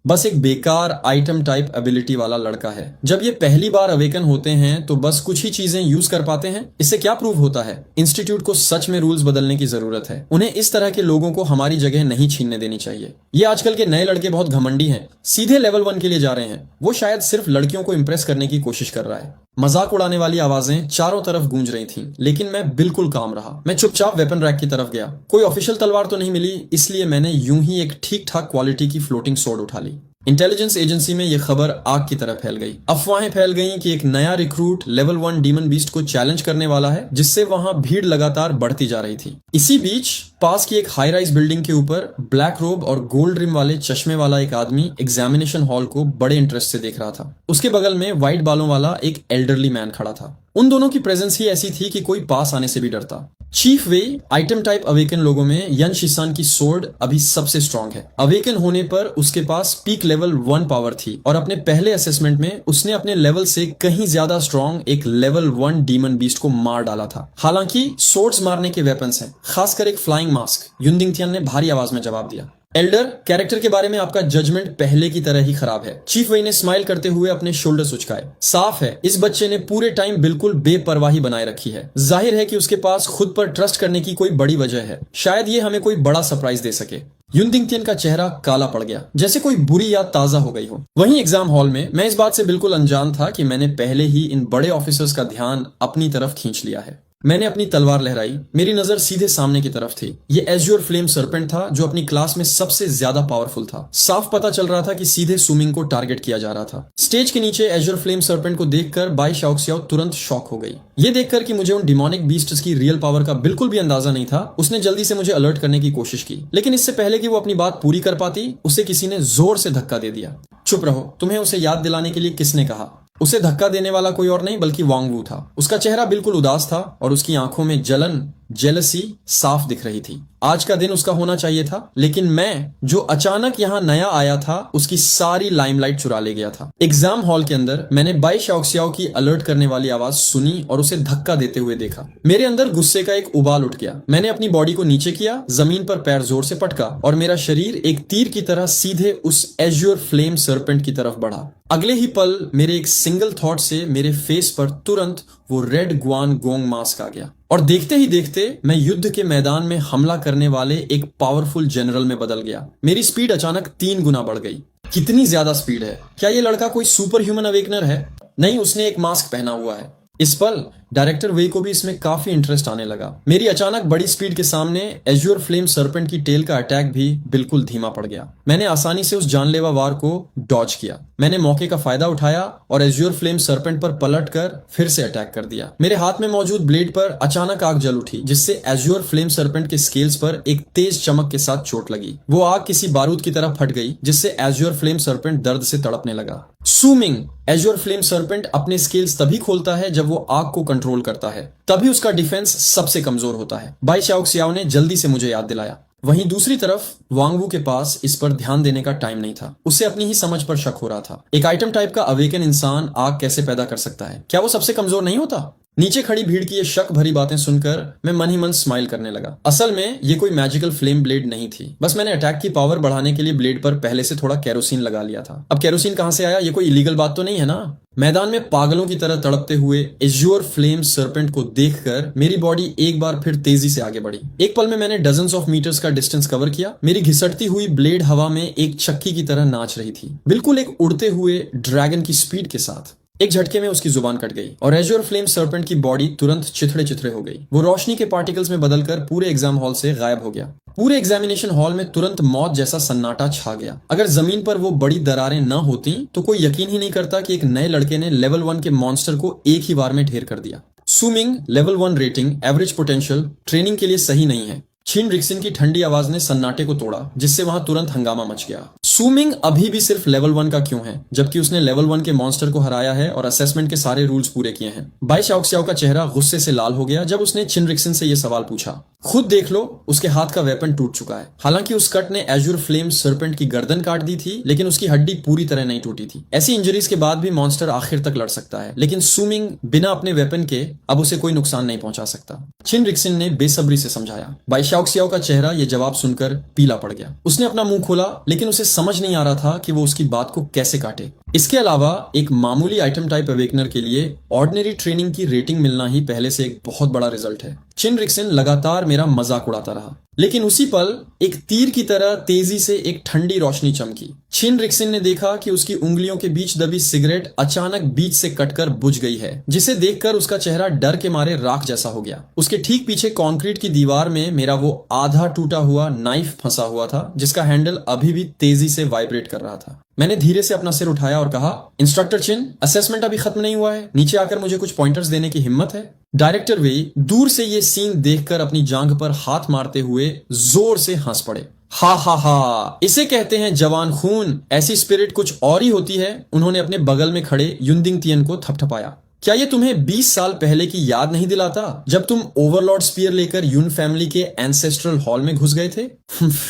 बस एक बेकार आइटम टाइप एबिलिटी वाला लड़का है। जब ये पहली बार अवेकन होते हैं तो बस कुछ ही चीजें यूज कर पाते हैं। इससे क्या प्रूव होता है? इंस्टीट्यूट को सच में रूल्स बदलने की जरूरत है। उन्हें इस तरह के लोगों को हमारी जगह नहीं छीनने देनी चाहिए। ये आजकल के नए लड़के बहुत घमंडी हैं, सीधे लेवल 1 के लिए जा रहे हैं। वो शायद सिर्फ लड़कियों को इंप्रेस करने की कोशिश कर रहा है। मजाक उड़ाने वाली आवाजें चारों तरफ गूंज रही थीं, लेकिन मैं बिल्कुल काम रहा। मैं चुपचाप वेपन रैक की तरफ गया। कोई ऑफिशियल तलवार तो नहीं मिली, इसलिए मैंने यूं ही एक ठीक ठाक क्वालिटी की फ्लोटिंग सोर्ड उठा ली। इंटेलिजेंस एजेंसी में यह खबर आग की तरह फैल गई। अफवाहें फैल गईं कि एक नया रिक्रूट लेवल 1 डीमन बीस्ट को चैलेंज करने वाला है, जिससे वहां भीड़ लगातार बढ़ती जा रही थी। इसी बीच पास की एक हाई राइज बिल्डिंग के ऊपर ब्लैक रोब और गोल्ड रिम वाले चश्मे वाला एक आदमी एग्जामिनेशन हॉल को बड़े इंटरेस्ट से देख रहा था। उसके बगल में व्हाइट बालों वाला एक एल्डरली मैन खड़ा था। उन दोनों की प्रेजेंस ही ऐसी थी कि कोई पास आने से भी डरता। चीफ वे आइटम टाइप अवेकन लोगों में यन शिसान की सोर्ड अभी सबसे स्ट्रॉन्ग है। अवेकन होने पर उसके पास पीक लेवल 1 पावर थी और अपने पहले असेसमेंट में उसने अपने लेवल से कहीं ज्यादा स्ट्रॉन्ग एक लेवल 1 डीमन बीस्ट को मार डाला था। हालांकि सोर्ड्स मारने के वेपन्स हैं, खासकर एक फ्लाइंग मास्क। युनदिंगथियान ने भारी आवाज में जवाब दिया। एल्डर, कैरेक्टर के बारे में आपका जजमेंट पहले की तरह ही खराब है। चीफ वेई ने स्माइल करते हुए अपने शोल्डर्स उचकाए। साफ है इस बच्चे ने पूरे टाइम बिल्कुल बेपरवाही बनाए रखी है। जाहिर है कि उसके पास खुद पर ट्रस्ट करने की कोई बड़ी वजह है। शायद ये हमें कोई बड़ा सरप्राइज दे सके। युनदिंगथियन का चेहरा काला पड़ गया, जैसे कोई बुरी याद ताजा हो गई हो। वहीं एग्जाम हॉल में मैं इस बात से बिल्कुल अनजान था कि मैंने पहले ही इन बड़े ऑफिसर्स का ध्यान अपनी तरफ खींच लिया है। मैंने अपनी तलवार लहराई। मेरी नजर सीधे सामने की तरफ थी। ये एज्योर फ्लेम सर्पेंट था जो अपनी क्लास में सबसे ज्यादा पावरफुल था। साफ पता चल रहा था कि सीधे सुमिंग को टारगेट किया जा रहा था। स्टेज के नीचे एज्योर फ्लेम सर्पेंट को देखकर बाई शाओक्सियाओ तुरंत शॉक हो गई। ये देखकर कि मुझे उन डिमोनिक बीस्ट्स की रियल पावर का बिल्कुल भी अंदाजा नहीं था, उसने जल्दी से मुझे अलर्ट करने की कोशिश की। लेकिन इससे पहले कि वो अपनी बात पूरी कर पाती, उसे किसी ने जोर से धक्का दे दिया। चुप रहो, तुम्हें उसे याद दिलाने के लिए किसने कहा? उसे धक्का देने वाला कोई और नहीं बल्कि वांग वू था। उसका चेहरा बिल्कुल उदास था और उसकी आंखों में जलन, जेलसी साफ दिख रही थी। आज का दिन उसका होना चाहिए था, लेकिन मैं जो अचानक यहाँ नया आया था उसकी सारी लाइमलाइट चुरा ले गया था। एग्जाम हॉल के अंदर मैंने बाई शाओक्सियाओ की अलर्ट करने वाली आवाज सुनी और उसे धक्का देते हुए देखा। मेरे अंदर गुस्से का एक उबाल उठ गया। मैंने अपनी बॉडी को नीचे किया, जमीन पर पैर जोर से पटका और मेरा शरीर एक तीर की तरह सीधे उस एज्योर फ्लेम सर्पेंट की तरफ बढ़ा। अगले ही पल मेरे एक सिंगल थॉट से मेरे फेस पर तुरंत वो रेड ग्वान गोंग मास्क आ गया और देखते ही देखते मैं युद्ध के मैदान में हमला करने वाले एक पावरफुल जनरल में बदल गया। मेरी स्पीड अचानक 3 गुना बढ़ गई। कितनी ज्यादा स्पीड है! क्या ये लड़का कोई सुपर ह्यूमन अवेकनर है? नहीं, उसने एक मास्क पहना हुआ है। इस पल डायरेक्टर वे को भी इसमें काफी इंटरेस्ट आने लगा। मेरी अचानक बड़ी स्पीड के सामने एज्योर फ्लेम सर्पेंट की टेल का अटैक भी बिल्कुल धीमा पड़ गया। मैंने आसानी से उस जानलेवा वार को डॉज किया। मैंने मौके का फायदा उठाया और एज्योर फ्लेम सर्पेंट पर पलट कर फिर से अटैक कर दिया। मेरे हाथ में मौजूद ब्लेड पर अचानक आग जल उठी, जिससे एज्योर फ्लेम सर्पेंट के स्केल्स पर एक तेज चमक के साथ चोट लगी। वो आग किसी बारूद की तरह फट गई, जिससे एज्योर फ्लेम सर्पेंट दर्द से तड़पने लगा। सूमिंग, एज्योर फ्लेम सर्पेंट अपने स्केल्स तभी खोलता है जब वो आग को कंट्रोल करता है, तभी उसका डिफेंस सबसे कमजोर होता है। बाई शाओक्सियाओ ने जल्दी से मुझे याद दिलाया। वहीं दूसरी तरफ वांगवू के पास इस पर ध्यान देने का टाइम नहीं था। उसे अपनी ही समझ पर शक हो रहा था। एक आइटम टाइप का अवेकन इंसान आग कैसे पैदा कर सकता है? क्या वो सबसे कमजोर नहीं होता? नीचे खड़ी भीड़ की ये शक भरी बातें सुनकर मैं मन ही मन स्माइल करने लगा। असल में ये कोई मैजिकल फ्लेम ब्लेड नहीं थी, बस मैंने अटैक की पावर बढ़ाने के लिए ब्लेड पर पहले से थोड़ा केरोसिन लगा लिया था। अब केरोसिन कहां से आया? ये कोई इलीगल बात तो नहीं है ना? मैदान में पागलों की तरह तड़पते हुए एज्योर फ्लेम सर्पेंट को देखकर मेरी बॉडी एक बार फिर तेजी से आगे बढ़ी। एक पल में मैंने डजन्स ऑफ मीटर्स का डिस्टेंस कवर किया। मेरी घिसटती हुई ब्लेड हवा में एक चक्की की तरह नाच रही थी, बिल्कुल एक उड़ते हुए ड्रैगन की स्पीड के साथ। एक झटके में उसकी जुबान कट गई और एज्योर फ्लेम सर्पेंट की बॉडी तुरंत चिथड़े चिथड़े हो गई। वो रोशनी के पार्टिकल्स में बदलकर पूरे एग्जाम हॉल से गायब हो गया। पूरे एग्जामिनेशन हॉल में तुरंत मौत जैसा सन्नाटा छा गया। अगर जमीन पर वो बड़ी दरारें न होती तो कोई यकीन ही नहीं करता कि एक नए लड़के ने लेवल 1 के मॉन्स्टर को एक ही बार में ढेर कर दिया। सूमिंग, level 1 rating, average potential, training के लिए सही नहीं है। छिन रिक्सिन की ठंडी आवाज ने सन्नाटे को तोड़ा, जिससे वहां तुरंत हंगामा मच गया। सूमिंग अभी भी सिर्फ लेवल 1 का क्यों है, जबकि उसने लेवल 1 के मॉन्स्टर को हराया है और असेसमेंट के सारे रूल्स पूरे किए हैं। बाई शाओक्सियाओ का चेहरा गुस्से से लाल हो गया जब उसने छिन रिक्सिन से यह सवाल पूछा। खुद देख लो, उसके हाथ का वेपन टूट चुका है। हालांकि उस कट ने एज्योर फ्लेम सर्पेंट की गर्दन काट दी थी, लेकिन उसकी हड्डी पूरी तरह नहीं टूटी थी। ऐसी इंजरीज के बाद भी मॉन्स्टर आखिर तक लड़ सकता है, लेकिन सूमिंग बिना अपने वेपन के अब उसे कोई नुकसान नहीं पहुंचा सकता। छिन रिक्सिन ने बेसब्री से समझाया। बाई शाओक्सियाओ का चेहरा यह जवाब सुनकर पीला पड़ गया। उसने अपना मुंह खोला, लेकिन उसे समझ नहीं आ रहा था कि वो उसकी बात को कैसे काटे। इसके अलावा एक मामूली आइटम टाइप अवेकनर के लिए ऑर्डिनरी ट्रेनिंग की रेटिंग मिलना ही पहले से एक बहुत बड़ा रिजल्ट है। छिन रिक्सिन लगातार मेरा मजाक उड़ाता रहा, लेकिन उसी पल एक तीर की तरह तेजी से एक ठंडी रोशनी चमकी। छिन रिक्सिन ने देखा कि उसकी उंगलियों के बीच दबी सिगरेट अचानक बीच से कटकर बुझ गई है, जिसे देखकर उसका चेहरा डर के मारे राख जैसा हो गया। उसके ठीक पीछे कंक्रीट की दीवार में मेरा वो आधा टूटा हुआ नाइफ फंसा हुआ था, जिसका हैंडल अभी भी तेजी से वाइब्रेट कर रहा था। मैंने धीरे से अपना सिर उठाया और कहा, इंस्ट्रक्टर छिन, असेसमेंट अभी खत्म नहीं हुआ है। नीचे आकर मुझे कुछ पॉइंटर्स देने की हिम्मत है? डायरेक्टर वे दूर से ये सीन देखकर अपनी जांघ पर हाथ मारते हुए जोर से हंस पड़े। हा हा हा, इसे कहते हैं जवान खून। ऐसी स्पिरिट कुछ और ही होती है। उन्होंने अपने बगल में खड़े युनदिंग तियन को थपथपाया। क्या ये तुम्हें 20 साल पहले की याद नहीं दिलाता, जब तुम ओवरलॉर्ड स्पीयर लेकर यून फैमिली के एंसेस्ट्रल हॉल में घुस गए थे?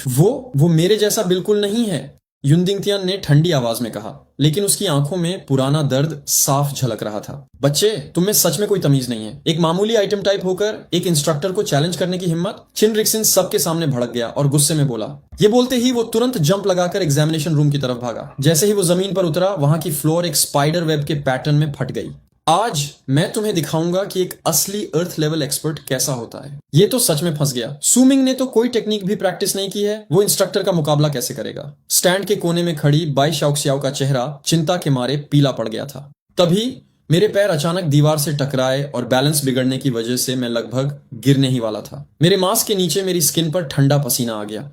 वो मेरे जैसा बिल्कुल नहीं है, युनदिंग तियन ने ठंडी आवाज में कहा, लेकिन उसकी आंखों में पुराना दर्द साफ झलक रहा था। बच्चे, तुम में सच में कोई तमीज नहीं है। एक मामूली आइटम टाइप होकर एक इंस्ट्रक्टर को चैलेंज करने की हिम्मत? छिन रिक्सिन सबके सामने भड़क गया और गुस्से में बोला। ये बोलते ही वो तुरंत जंप लगाकर एग्जामिनेशन रूम की तरफ भागा। जैसे ही वो जमीन पर उतरा, वहां की फ्लोर एक स्पाइडर वेब के पैटर्न में फट गई। आज मैं तुम्हें दिखाऊंगा कि एक असली अर्थ लेवल एक्सपर्ट कैसा होता है। ये तो सच में फंस गया। सूमिंग ने तो कोई टेक्निक भी प्रैक्टिस नहीं की है, वो इंस्ट्रक्टर का मुकाबला कैसे करेगा? स्टैंड के कोने में खड़ी बाई शाओक्सियाओ का चेहरा चिंता के मारे पीला पड़ गया था। तभी मेरे पैर अचानक दीवार से टकराए और बैलेंस बिगड़ने की वजह से मैं लगभग गिरने ही वाला था। मेरे मास्क के नीचे मेरी स्किन पर ठंडा पसीना आ गया।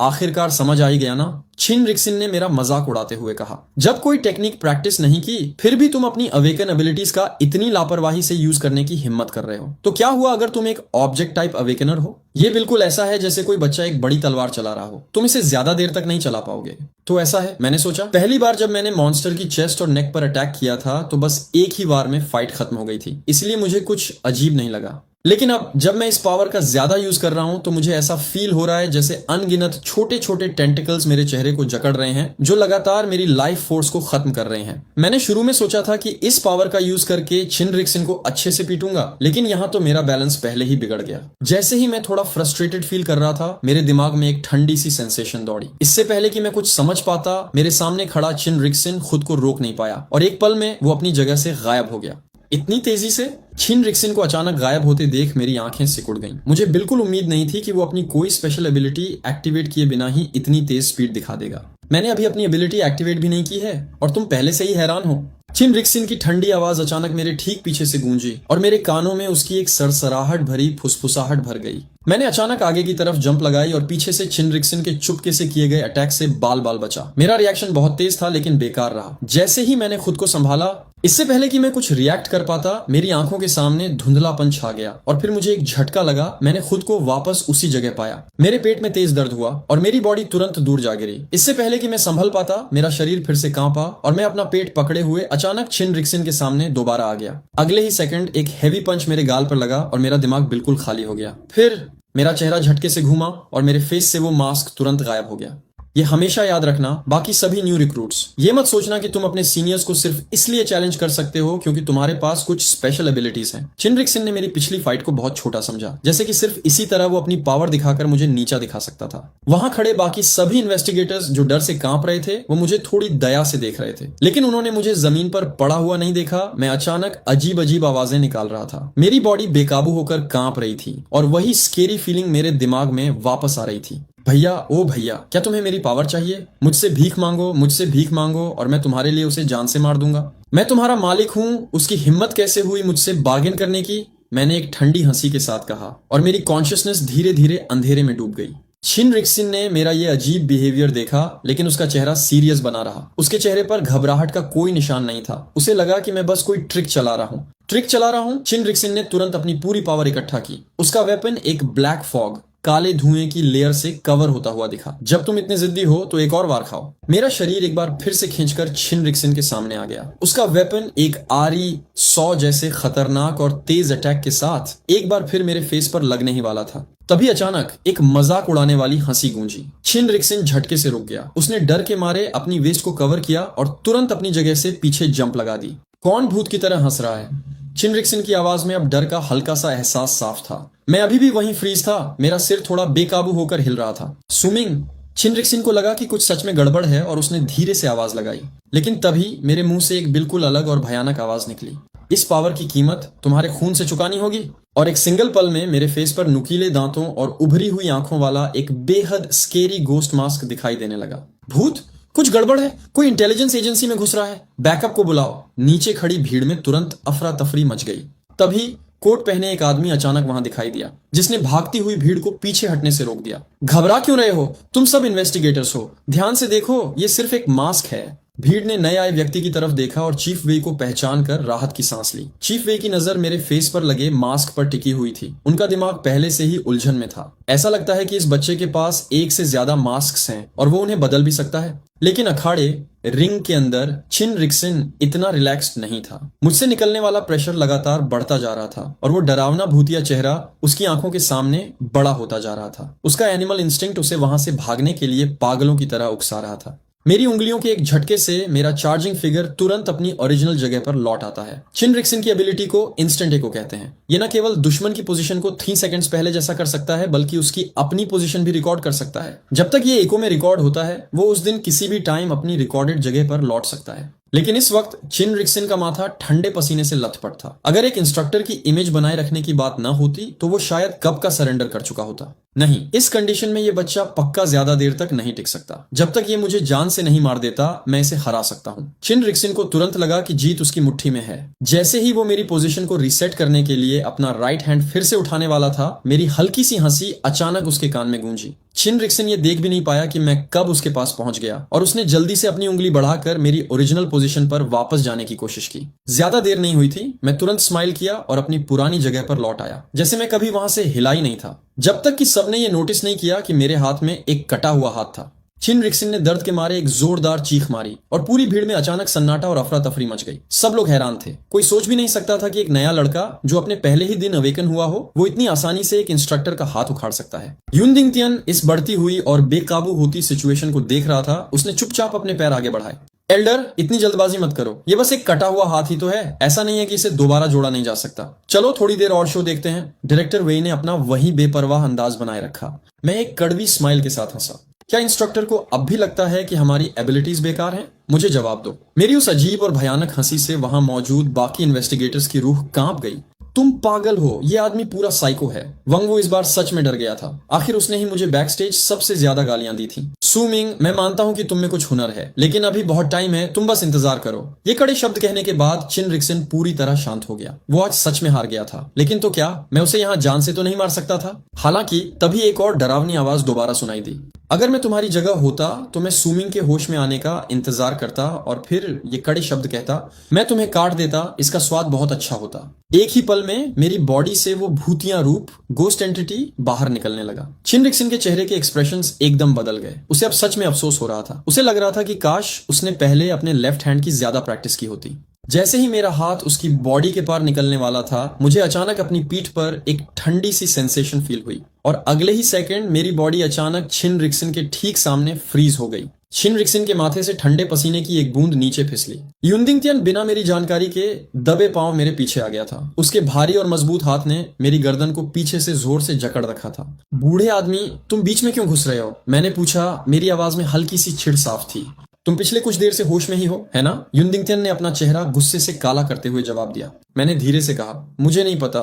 आखिरकार समझ आ ही गया ना, छिन रिक्सिन ने मेरा मजाक उड़ाते हुए कहा। जब कोई टेक्निक प्रैक्टिस नहीं की, फिर भी तुम अपनी अवेकन एबिलिटीज का इतनी लापरवाही से यूज करने की हिम्मत कर रहे हो, तो क्या हुआ अगर तुम एक ऑब्जेक्ट टाइप अवेकनर हो? ये बिल्कुल ऐसा है जैसे कोई बच्चा एक बड़ी तलवार चला रहा हो। तुम इसे ज्यादा देर तक नहीं चला पाओगे। तो ऐसा है, मैंने सोचा। पहली बार जब मैंने मॉन्स्टर की चेस्ट और नेक पर अटैक किया था, तो बस एक ही बार में फाइट खत्म हो गई थी, इसलिए मुझे कुछ अजीब नहीं लगा। लेकिन अब जब मैं इस पावर का ज्यादा यूज कर रहा हूं, तो मुझे ऐसा फील हो रहा है जैसे अनगिनत छोटे छोटे टेंटिकल्स मेरे चेहरे को जकड़ रहे हैं, जो लगातार मेरी लाइफ फोर्स को खत्म कर रहे हैं। मैंने शुरू में सोचा था कि इस पावर का यूज करके छिन रिक्सिन को अच्छे से पीटूंगा, लेकिन यहाँ तो मेरा बैलेंस पहले ही बिगड़ गया। जैसे ही मैं थोड़ा फ्रस्ट्रेटेड फील कर रहा था, मेरे दिमाग में एक ठंडी सी सेंसेशन दौड़ी। इससे पहले कि मैं कुछ समझ पाता, मेरे सामने खड़ा छिन रिक्सिन खुद को रोक नहीं पाया और एक पल में वो अपनी जगह से गायब हो गया। इतनी तेजी से छिन रिक्सिन को अचानक गायब होते देख मेरी आंखें सिकुड़ गईं। मुझे बिल्कुल उम्मीद नहीं थी कि वो अपनी कोई स्पेशल एबिलिटी एक्टिवेट किए बिना ही इतनी तेज स्पीड दिखा देगा। मैंने अभी अपनी एबिलिटी एक्टिवेट भी नहीं की है और तुम पहले से ही हैरान हो। चिन रिक्सिन की ठंडी आवाज अचानक मेरे ठीक पीछे से गूंजी और मेरे कानों में उसकी एक सरसराहट भरी फुसफुसाहट भर गई। मैंने अचानक आगे की तरफ जंप लगाई और पीछे से चिन रिक्सिन के चुपके से किए गए अटैक से बाल बाल बचा। मेरा रिएक्शन बहुत तेज था लेकिन बेकार रहा। जैसे ही मैंने खुद को संभाला, इससे पहले कि मैं कुछ रिएक्ट कर पाता, मेरी आंखों के सामने धुंधलापन छा गया और फिर मुझे एक झटका लगा। मैंने खुद को वापस उसी जगह पाया। मेरे पेट में तेज दर्द हुआ और मेरी बॉडी तुरंत दूर जा गिरी। इससे पहले कि मैं संभल पाता, मेरा शरीर फिर से कांपा और मैं अपना पेट पकड़े हुए अचानक चिन रिक्सिन के सामने दोबारा आ गया। अगले ही सेकंड एक हैवी पंच मेरे गाल पर लगा और मेरा दिमाग बिल्कुल खाली हो गया। फिर मेरा चेहरा झटके से घूमा और मेरे फेस से वो मास्क तुरंत गायब हो गया। ये हमेशा याद रखना, बाकी सभी न्यू रिक्रूट्स, ये मत सोचना कि तुम अपने सीनियर्स को सिर्फ इसलिए चैलेंज कर सकते हो क्योंकि तुम्हारे पास कुछ स्पेशल एबिलिटीज हैं। चिन रिक्सिन ने मेरी पिछली फाइट को बहुत छोटा समझा, जैसे कि सिर्फ इसी तरह वो अपनी पावर दिखाकर मुझे नीचा दिखा सकता था। वहां खड़े बाकी सभी इन्वेस्टिगेटर्स जो डर से कांप रहे थे, वो मुझे थोड़ी दया से देख रहे थे, लेकिन उन्होंने मुझे जमीन पर पड़ा हुआ नहीं देखा। मैं अचानक अजीब अजीब आवाजें निकाल रहा था। मेरी बॉडी बेकाबू होकर कांप रही थी और वही स्केरी फीलिंग मेरे दिमाग में वापस आ रही थी। भैया, ओ भैया, क्या तुम्हें मेरी पावर चाहिए? मुझसे भीख मांगो और मैं तुम्हारे लिए उसे जान से मार दूंगा। मैं तुम्हारा मालिक हूँ, उसकी हिम्मत कैसे हुई मुझसे बार्गेन करने की? मैंने एक ठंडी हंसी के साथ कहा और मेरी कॉन्शियसनेस धीरे धीरे अंधेरे में डूब गई। चिन रिक्सिन ने मेरा ये अजीब बिहेवियर देखा, लेकिन उसका चेहरा सीरियस बना रहा। उसके चेहरे पर घबराहट का कोई निशान नहीं था। उसे लगा कि मैं बस कोई ट्रिक चला रहा हूँ। चिन रिक्सिन ने तुरंत अपनी पूरी पावर इकट्ठा की। उसका वेपन एक ब्लैक फॉग, काले धुएं की लेयर से कवर होता हुआ दिखा। जब तुम इतने जिद्दी हो तो एक और वार खाओ। मेरा शरीर एक बार फिर से खींचकर चिन रिक्सिन के सामने आ गया। उसका वेपन एक आरी 100 जैसे खतरनाक और तेज अटैक के साथ एक बार फिर मेरे फेस पर लगने ही वाला था। तभी अचानक एक मजाक उड़ाने वाली हंसी गूंजी। चिन रिक्सिन झटके से रुक गया। उसने डर के मारे अपनी वेस्ट को कवर किया और तुरंत अपनी जगह से पीछे जंप लगा दी। कौन भूत की तरह हंस रहा है? चिन रिक्सिन की आवाज में अब डर का हल्का सा एहसास साफ था। मैं अभी भी वहीं फ्रीज था। मेरा सिर थोड़ा बेकाबू होकर हिल रहा था। सुमिंग। चिन रिक्सिन को लगा कि कुछ सच में गड़बड़ है और उसने धीरे से आवाज लगाई, लेकिन तभी मेरे मुंह से एक बिल्कुल अलग और भयानक आवाज निकली। इस पावर की कीमत तुम्हारे खून से चुकानी होगी। और एक सिंगल पल में मेरे फेस पर नुकीले दांतों और उभरी हुई आंखों वाला एक बेहद स्केरी गोस्ट मास्क दिखाई देने लगा। भूत? कुछ गड़बड़ है, कोई इंटेलिजेंस एजेंसी में घुस रहा है, बैकअप को बुलाओ। नीचे खड़ी भीड़ में तुरंत अफरा तफरी मच गई। तभी कोट पहने एक आदमी अचानक वहां दिखाई दिया, जिसने भागती हुई भीड़ को पीछे हटने से रोक दिया। घबरा क्यों रहे हो? तुम सब इन्वेस्टिगेटर्स हो, ध्यान से देखो, ये सिर्फ एक मास्क है। भीड़ ने नए आए व्यक्ति की तरफ देखा और चीफ वेई को पहचान कर राहत की सांस ली। चीफ वेई की नजर मेरे फेस पर लगे मास्क पर टिकी हुई थी। उनका दिमाग पहले से ही उलझन में था। ऐसा लगता है कि इस बच्चे के पास एक से ज्यादा मास्क हैं और वो उन्हें बदल भी सकता है। लेकिन अखाड़े रिंग के अंदर चिन रिक्सिन इतना रिलैक्स्ड नहीं था। मुझसे निकलने वाला प्रेशर लगातार बढ़ता जा रहा था और वो डरावना भूतिया चेहरा उसकी आंखों के सामने बड़ा होता जा रहा था। उसका एनिमल इंस्टिंक्ट उसे वहां से भागने के लिए पागलों की तरह उकसा रहा था। मेरी उंगलियों के एक झटके से मेरा चार्जिंग फिगर तुरंत अपनी ओरिजिनल जगह पर लौट आता है। चिन रिक्सिन की एबिलिटी को इंस्टेंट एको कहते हैं। ये न केवल दुश्मन की पोजीशन को 3 सेकंड्स पहले जैसा कर सकता है, बल्कि उसकी अपनी पोजीशन भी रिकॉर्ड कर सकता है। जब तक ये एको में रिकॉर्ड होता है, वो उस दिन किसी भी टाइम अपनी रिकॉर्डेड जगह पर लौट सकता है। लेकिन इस वक्त चिन रिक्सिन का माथा ठंडे पसीने से लथपथ था। अगर एक इंस्ट्रक्टर की इमेज बनाए रखने की बात न होती तो वो शायद कब का सरेंडर कर चुका होता। नहीं, इस कंडीशन में ये बच्चा पक्का ज्यादा देर तक नहीं टिक सकता। जब तक ये मुझे जान से नहीं मार देता, मैं इसे हरा सकता हूँ। चिन रिक्सिन को तुरंत लगा कि जीत उसकी मुट्ठी में है। जैसे ही वो मेरी पोजीशन को रीसेट करने के लिए अपना राइट हैंड फिर से उठाने वाला था, मेरी हल्की सी हंसी अचानक उसके कान में गूंजी। चिन रिक्सिन ये देख भी नहीं पाया कि मैं कब उसके पास पहुंच गया और उसने जल्दी से अपनी उंगली बढ़ाकर मेरी ओरिजिनल पोजीशन पर वापस जाने की कोशिश की। ज्यादा देर नहीं हुई थी, मैं तुरंत स्माइल किया और अपनी पुरानी जगह पर लौट आया, जैसे मैं कभी वहां से हिला ही नहीं था। जब तक कि सबने ये नोटिस नहीं किया कि मेरे हाथ में एक कटा हुआ हाथ था। चिन रिक्सिन ने दर्द के मारे एक जोरदार चीख मारी और पूरी भीड़ में अचानक सन्नाटा और अफरा तफरी मच गई। सब लोग हैरान थे। कोई सोच भी नहीं सकता था कि एक नया लड़का जो अपने पहले ही दिन अवेकन हुआ हो, वो इतनी आसानी से एक इंस्ट्रक्टर का हाथ उखाड़ सकता है। यूनदिंग तियन इस बढ़ती हुई और बेकाबू होती सिचुएशन को देख रहा था। उसने चुपचाप अपने पैर आगे बढ़ाए। एल्डर, इतनी जल्दबाजी मत करो, ये बस एक कटा हुआ हाथ ही तो है, ऐसा नहीं है कि इसे दोबारा जोड़ा नहीं जा सकता। चलो थोड़ी देर और शो देखते हैं। डायरेक्टर वेई ने अपना वही बेपरवाह अंदाज बनाए रखा। मैं एक कड़वी स्माइल के साथ हंसा। क्या इंस्ट्रक्टर को अब भी लगता है कि हमारी एबिलिटीज बेकार हैं? मुझे जवाब दो। मेरी उस अजीब और भयानक हंसी से वहां मौजूद बाकी इन्वेस्टिगेटर्स की रूह कांप गई। तुम पागल हो, ये आदमी पूरा साइको है। वंग वू इस बार सच में डर गया था। आखिर उसने ही मुझे बैक स्टेज सबसे ज्यादा गालियां दी थी। सू मिंग, मैं मानता हूं कि तुम में कुछ हुनर है, लेकिन अभी बहुत टाइम है, तुम बस इंतजार करो। ये कड़े शब्द कहने के बाद चिन रिक्सन पूरी तरह शांत हो गया। वो आज सच में हार गया था, लेकिन तो क्या मैं उसे यहाँ जान से तो नहीं मार सकता था? हालांकि तभी एक और डरावनी आवाज दोबारा सुनाई दी। अगर मैं तुम्हारी जगह होता तो मैं सूमिंग के होश में आने का इंतजार करता और फिर ये कड़े शब्द कहता, मैं तुम्हें काट देता, इसका स्वाद बहुत अच्छा होता। एक ही पल में मेरी बॉडी से वो भूतिया रूप, गोस्ट एंटिटी बाहर निकलने लगा। चिन रिक्सन के चेहरे के एक्सप्रेशंस एकदम बदल गए। उसे अब सच में अफसोस हो रहा था। उसे लग रहा था कि काश उसने पहले अपने लेफ्ट हैंड की ज्यादा प्रैक्टिस की होती। जैसे ही मेरा हाथ उसकी बॉडी के पार निकलने वाला था, मुझे अचानक अपनी पीठ पर एक ठंडी सी सेंसेशन फील हुई और अगले ही सेकंड मेरी बॉडी अचानक चिन रिक्सन के ठीक सामने फ्रीज हो गई। चिन रिक्सन के माथे से ठंडे पसीने की एक बूंद नीचे फिसली। युनदिंग तियान बिना मेरी जानकारी के दबे पांव मेरे पीछे आ गया था। उसके भारी और मजबूत हाथ ने मेरी गर्दन को पीछे से जोर से जकड़ रखा था। बूढ़े आदमी, तुम बीच में क्यों घुस रहे हो? मैंने पूछा। मेरी आवाज में हल्की सी छिड़ साफ थी। तुम पिछले कुछ देर से होश में ही हो, है ना? युनदिंग तियान ने अपना चेहरा गुस्से से काला करते हुए जवाब दिया। मैंने धीरे से कहा, मुझे नहीं पता।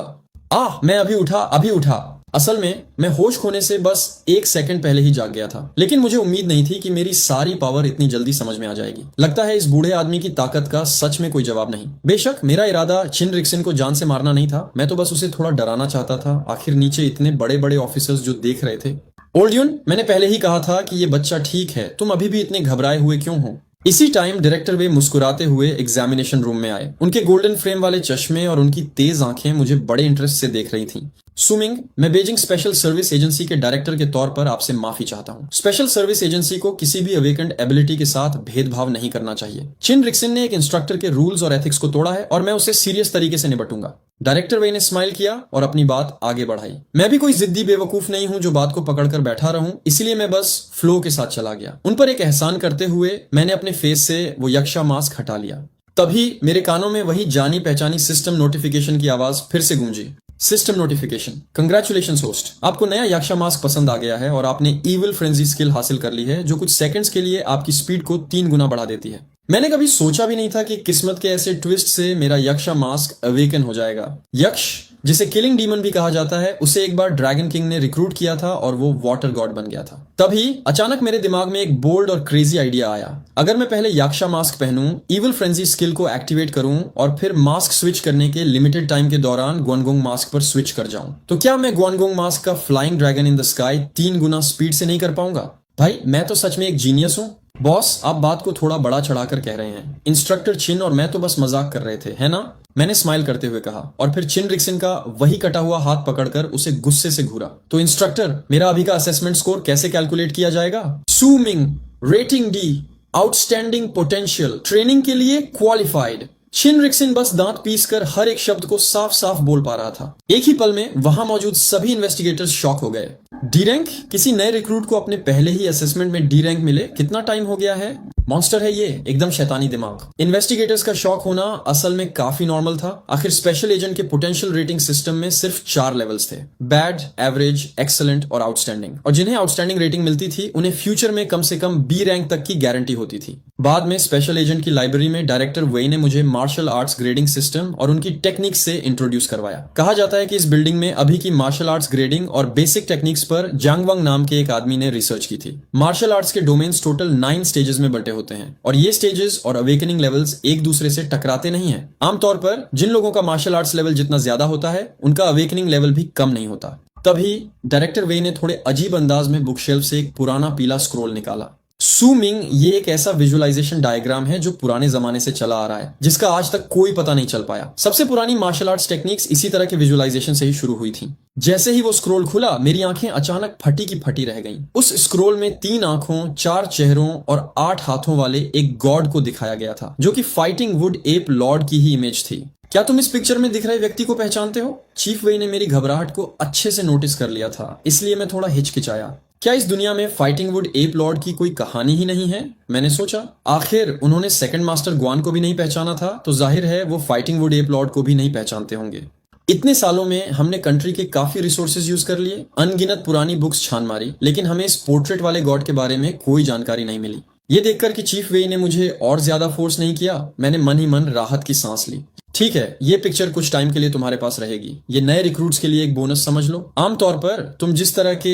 मैं अभी उठा। असल में मैं होश खोने से बस 1 सेकंड पहले ही जाग गया था, लेकिन मुझे उम्मीद नहीं थी कि मेरी सारी पावर इतनी जल्दी समझ में आ जाएगी। लगता है इस बूढ़े आदमी की ताकत का सच में कोई जवाब नहीं। बेशक मेरा इरादा चिन रिक्सन को जान से मारना नहीं था, मैं तो बस उसे थोड़ा डराना चाहता था। आखिर नीचे इतने बड़े बड़े ऑफिसर्स जो देख रहे थे। ओल्ड यून, मैंने पहले ही कहा था कि ये बच्चा ठीक है, तुम अभी भी इतने घबराए हुए क्यों हो? इसी टाइम डायरेक्टर वे मुस्कुराते हुए एग्जामिनेशन रूम में आए। उनके गोल्डन फ्रेम वाले चश्मे और उनकी तेज आंखें मुझे बड़े इंटरेस्ट से देख रही थीं। सुमिंग, मैं बेजिंग स्पेशल सर्विस एजेंसी के डायरेक्टर के तौर पर आपसे माफी चाहता हूँ। स्पेशल सर्विस एजेंसी को किसी भी अवेकेंड एबिलिटी के साथ भेदभाव नहीं करना चाहिए। चिन रिक्सन ने एक इंस्ट्रक्टर के रूल्स और एथिक्स को तोड़ा है और मैं उसे सीरियस तरीके से निपटूंगा। डायरेक्टर वे ने स्माइल किया और अपनी बात आगे बढ़ाई। मैं भी कोई जिद्दी बेवकूफ नहीं हूं जो बात को पकड़कर बैठा रहूं, इसलिए मैं बस फ्लो के साथ चला गया। उन पर एक एहसान करते हुए मैंने अपने फेस से वो यक्षा मास्क हटा लिया। तभी मेरे कानों में वही जानी पहचानी सिस्टम नोटिफिकेशन की आवाज फिर से गूंजी। सिस्टम नोटिफिकेशन, कंग्रेचुलेशंस होस्ट, आपको नया यक्षा मास्क पसंद आ गया है और आपने इविल फ्रेंजी स्किल हासिल कर ली है जो कुछ सेकंड्स के लिए आपकी स्पीड को 3 गुना बढ़ा देती है। मैंने कभी सोचा भी नहीं था कि किस्मत के ऐसे ट्विस्ट से मेरा यक्षा मास्क अवेकन हो जाएगा। यक्ष, जिसे किलिंग डीमन भी कहा जाता है, उसे एक बार ड्रैगन किंग ने रिक्रूट किया था और वो वाटर गॉड बन गया था। तभी अचानक मेरे दिमाग में एक बोल्ड और क्रेजी आइडिया आया। अगर मैं पहले यक्षा मास्क पहनूं, इविल फ्रेंजी स्किल को एक्टिवेट करूं और फिर मास्क स्विच करने के लिमिटेड टाइम के दौरान ग्वानगोंग मास्क पर स्विच कर जाऊं, तो क्या मैं ग्वानगोंग मास्क का flying dragon in the sky 3 Guna speed से नहीं कर पाऊंगा? भाई, मैं तो सच में एक जीनियस हूं। बॉस, आप बात को थोड़ा बड़ा चढ़ाकर कह रहे हैं। इंस्ट्रक्टर चिन और मैं तो बस मजाक कर रहे थे, है ना? मैंने स्माइल करते हुए कहा और फिर चिन रिक्सन का वही कटा हुआ हाथ पकड़कर उसे गुस्से से घूरा। तो इंस्ट्रक्टर, मेरा अभी का असेसमेंट स्कोर कैसे कैलकुलेट किया जाएगा? सूमिंग, rating D, outstanding potential, training के लिए क्वालिफाइड। चिन रिक्सन बस दांत पीसकर हर एक शब्द को साफ साफ बोल पा रहा था। एक ही पल में वहां मौजूद सभी इन्वेस्टिगेटर्स शॉक हो गए। D rank? किसी नए रिक्रूट को अपने पहले ही असेसमेंट में डी रैंक मिले? कितना टाइम हो गया है? मॉन्स्टर है ये, एकदम शैतानी दिमाग। इन्वेस्टिगेटर्स का शॉक होना असल में काफी नॉर्मल था। आखिर स्पेशल एजेंट के पोटेंशियल रेटिंग सिस्टम में सिर्फ 4 लेवल्स थे, बैड, एवरेज, एक्सीलेंट और आउटस्टैंडिंग। और जिन्हें आउटस्टैंडिंग रेटिंग मिलती थी उन्हें फ्यूचर में कम से कम बी रैंक तक की गारंटी होती थी। बाद में स्पेशल एजेंट की लाइब्रेरी में डायरेक्टर वे ने मुझे मार्शल आर्ट्स ग्रेडिंग सिस्टम और उनकी टेक्निक्स से इंट्रोड्यूस करवाया। कहा जाता है कि इस बिल्डिंग में अभी की मार्शल आर्ट्स ग्रेडिंग और बेसिक टेक्निक्स पर जांगवांग नाम के एक आदमी ने रिसर्च की थी। मार्शल आर्ट्स के डोमेन्स टोटल 9 स्टेजेस में बंटे होते हैं और ये स्टेजेस और अवेकनिंग लेवल्स एक दूसरे से टकराते नहीं हैं। आमतौर पर जिन लोगों का मार्शल आर्ट्स लेवल जितना ज्यादा होता है, उनका अवेकनिंग लेवल भी कम नहीं होता। तभी डायरेक्टर वे ने थोड़े अजीब अंदाज में बुक शेल्फ से एक पुराना पीला स्क्रोल निकाला। सूमिंग, ये एक ऐसा विजुअलाइजेशन डायग्राम है जो पुराने जमाने से चला आ रहा है, जिसका आज तक कोई पता नहीं चल पाया। सबसे पुरानी मार्शल आर्ट्स टेक्निक्स इसी तरह के विजुअलाइजेशन से ही शुरू हुई थी। जैसे ही वो स्क्रोल खुला, मेरी आंखें अचानक फटी की फटी रह गईं। उस स्क्रोल में 3 आंखों, 4 चेहरों और 8 हाथों वाले एक गॉड को दिखाया गया था, जो कि फाइटिंग वुड एप लॉर्ड की ही इमेज थी। क्या तुम इस पिक्चर में दिख रहे व्यक्ति को पहचानते हो? चीफ वेई ने मेरी घबराहट को अच्छे से नोटिस कर लिया था, इसलिए मैं थोड़ा हिचकिचाया। क्या इस दुनिया में फाइटिंग वुड एप लॉर्ड की कोई कहानी ही नहीं है? मैंने सोचा। आखिर उन्होंने सेकंड मास्टर ग्वान को भी नहीं पहचाना था, तो जाहिर है वो फाइटिंग वुड एप लॉर्ड को भी नहीं पहचानते होंगे। इतने सालों में हमने कंट्री के काफी रिसोर्सेज यूज कर लिए, अनगिनत पुरानी बुक्स छान मारी, लेकिन हमें इस पोर्ट्रेट वाले गॉड के बारे में कोई जानकारी नहीं मिली। ये देखकर कि चीफ वेई ने मुझे और ज्यादा फोर्स नहीं किया, मैंने मन ही मन राहत की सांस ली। ठीक है, ये पिक्चर कुछ टाइम के लिए तुम्हारे पास रहेगी। ये नए रिक्रूट्स के लिए एक बोनस समझ लो। आमतौर पर तुम जिस तरह के